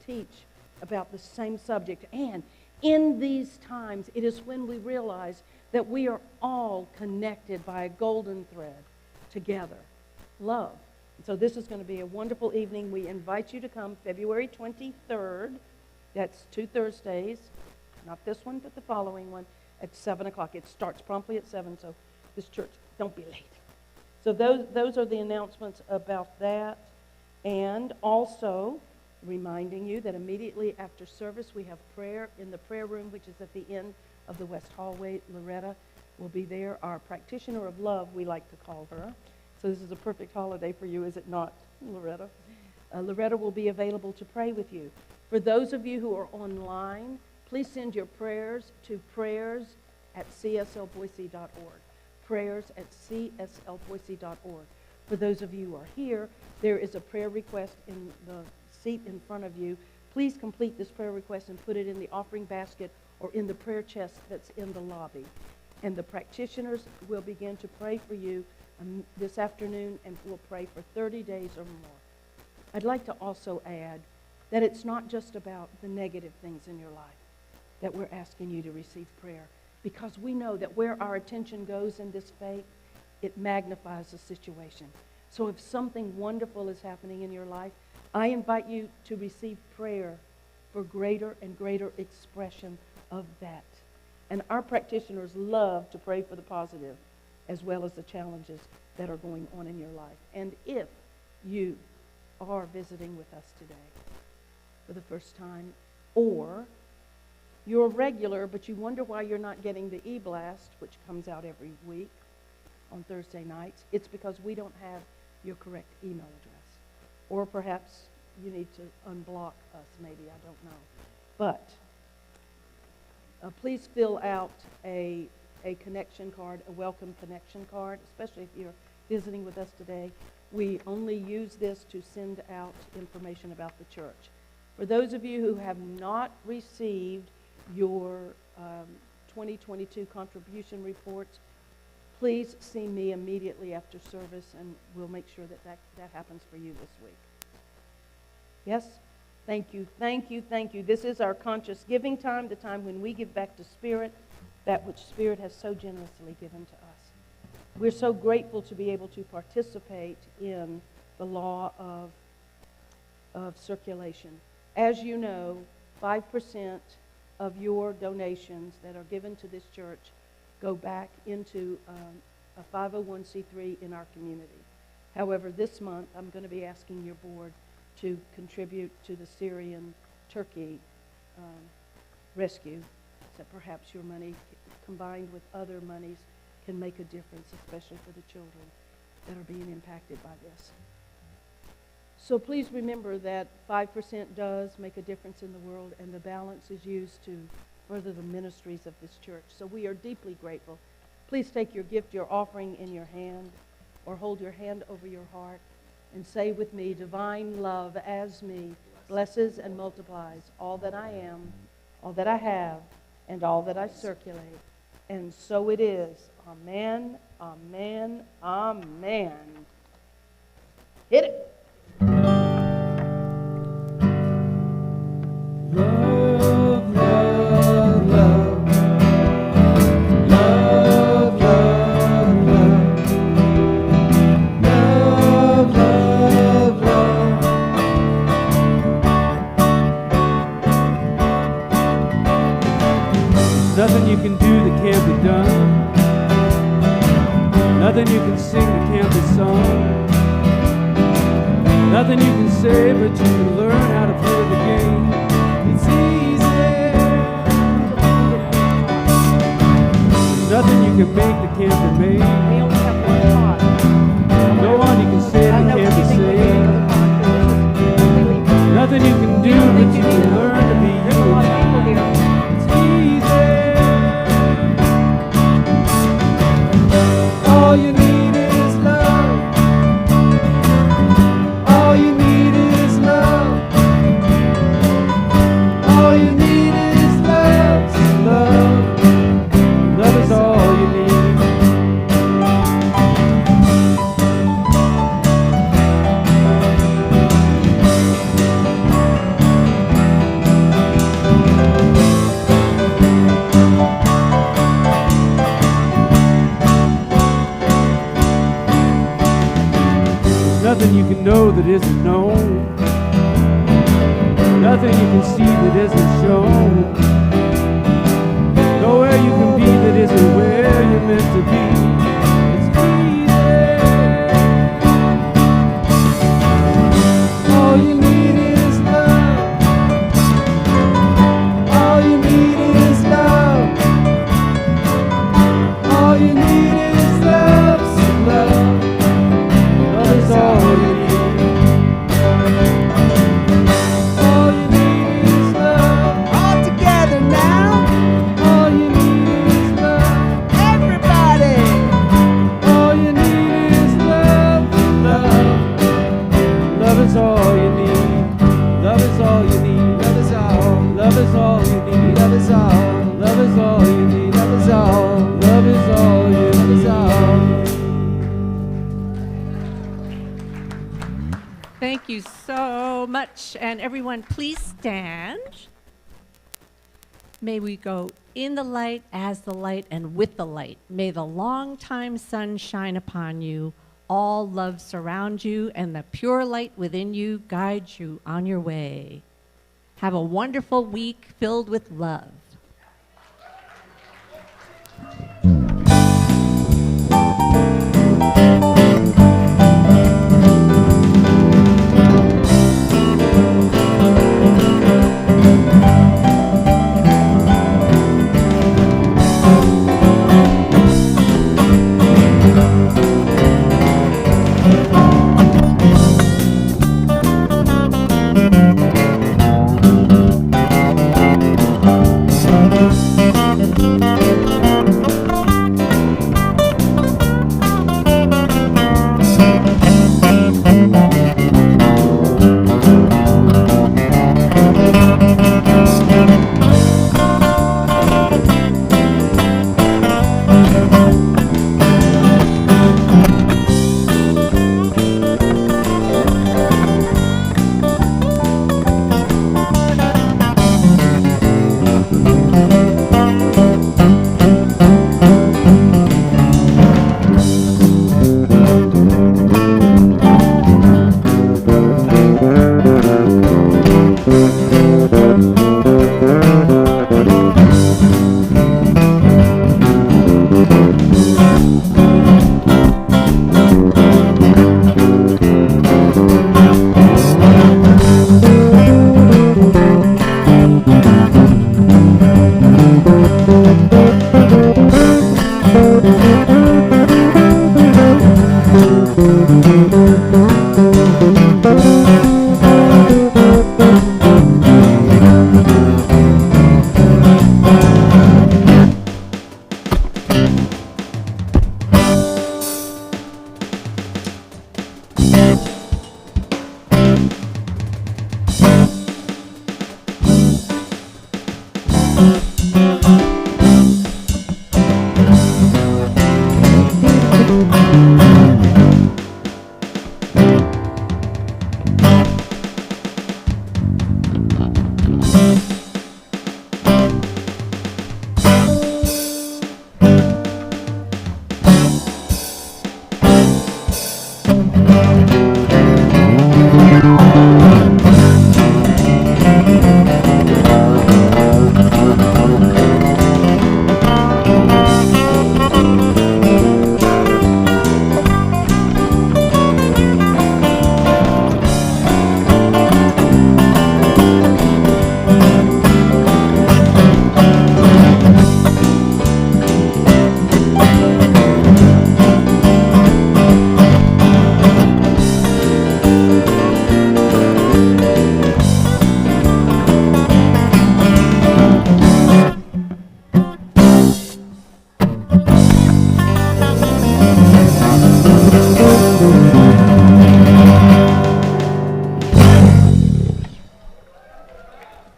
teach about the same subject. And in these times, it is when we realize that we are all connected by a golden thread together. Love. So this is going to be a wonderful evening. We invite you to come February 23rd. That's 2 Thursdays. Not this one, but the following one at 7 o'clock. It starts promptly at 7, so this church, don't be late. So those are the announcements about that. And also reminding you that immediately after service, we have prayer in the prayer room, which is at the end of the West Hallway. Loretta will be there, our practitioner of love, we like to call her. So this is a perfect holiday for you, is it not, Loretta? Loretta will be available to pray with you. For those of you who are online, please send your prayers to prayers@cslboise.org. prayers@cslboise.org. For those of you who are here, there is a prayer request in the seat in front of you. Please complete this prayer request and put it in the offering basket or in the prayer chest that's in the lobby. And the practitioners will begin to pray for you this afternoon, and will pray for 30 days or more. I'd like to also add that it's not just about the negative things in your life that we're asking you to receive prayer, because we know that where our attention goes in this faith, it magnifies the situation. So if something wonderful is happening in your life, I invite you to receive prayer for greater and greater expression of that. And our practitioners love to pray for the positive as well as the challenges that are going on in your life. And if you are visiting with us today for the first time, or you're a regular, but you wonder why you're not getting the e-blast, which comes out every week on Thursday nights, it's because we don't have your correct email address. Or perhaps you need to unblock us, maybe, I don't know. But please fill out a connection card, a welcome connection card, especially if you're visiting with us today. We only use this to send out information about the church. For those of you who have not received your 2022 contribution reports, please see me immediately after service, and we'll make sure that happens for you this week. Yes? Thank you, thank you, thank you. This is our conscious giving time, the time when we give back to Spirit that which Spirit has so generously given to us. We're so grateful to be able to participate in the law of circulation. As you know, 5% of your donations that are given to this church go back into a 501c3 in our community. However, this month I'm going to be asking your board to contribute to the Syrian-Turkey rescue, that perhaps your money combined with other monies can make a difference, especially for the children that are being impacted by this. So please remember that 5% does make a difference in the world, and the balance is used to further the ministries of this church. So we are deeply grateful. Please take your gift, your offering in your hand, or hold your hand over your heart and say with me, divine love as me blesses and multiplies all that I am, all that I have, and all that I circulate. And so it is. Amen, amen, amen. Hit it. Love, love, love. Love, love, love. Love, love, love. Nothing you can do that can't be done. Nothing you can sing that can't be sung. Nothing you can say, but you can learn how to play the game. It's easy. There's nothing you can make that can't be made. We only have one pot. No one you can say that can't be saved. Nothing you can do, but you can learn to be There's a lot of people you. here. It's easy. All you need is love. All you need is love. All you need is love. Love. Love is all you need. Nothing you can know that isn't known. Nothing you can see that isn't shown. Nowhere you can be that isn't where you're meant to be. It's easy. All you need is love. All you need is love. All you need is love. So love. Love is all you need. All you need is love. All together now. All you need is love. Everybody. All you need is love. Love. Love is all you need. Love is all you need. Love is all. Love is all you need. Love is all. Love is all you need. Love is all. Love is all you Love is all. need. Thank you so much. And everyone, please stand. May we go in the light, as the light, and with the light. May the long-time sun shine upon you. All love surround you, and the pure light within you guide you on your way. Have a wonderful week filled with love.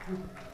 Thank you.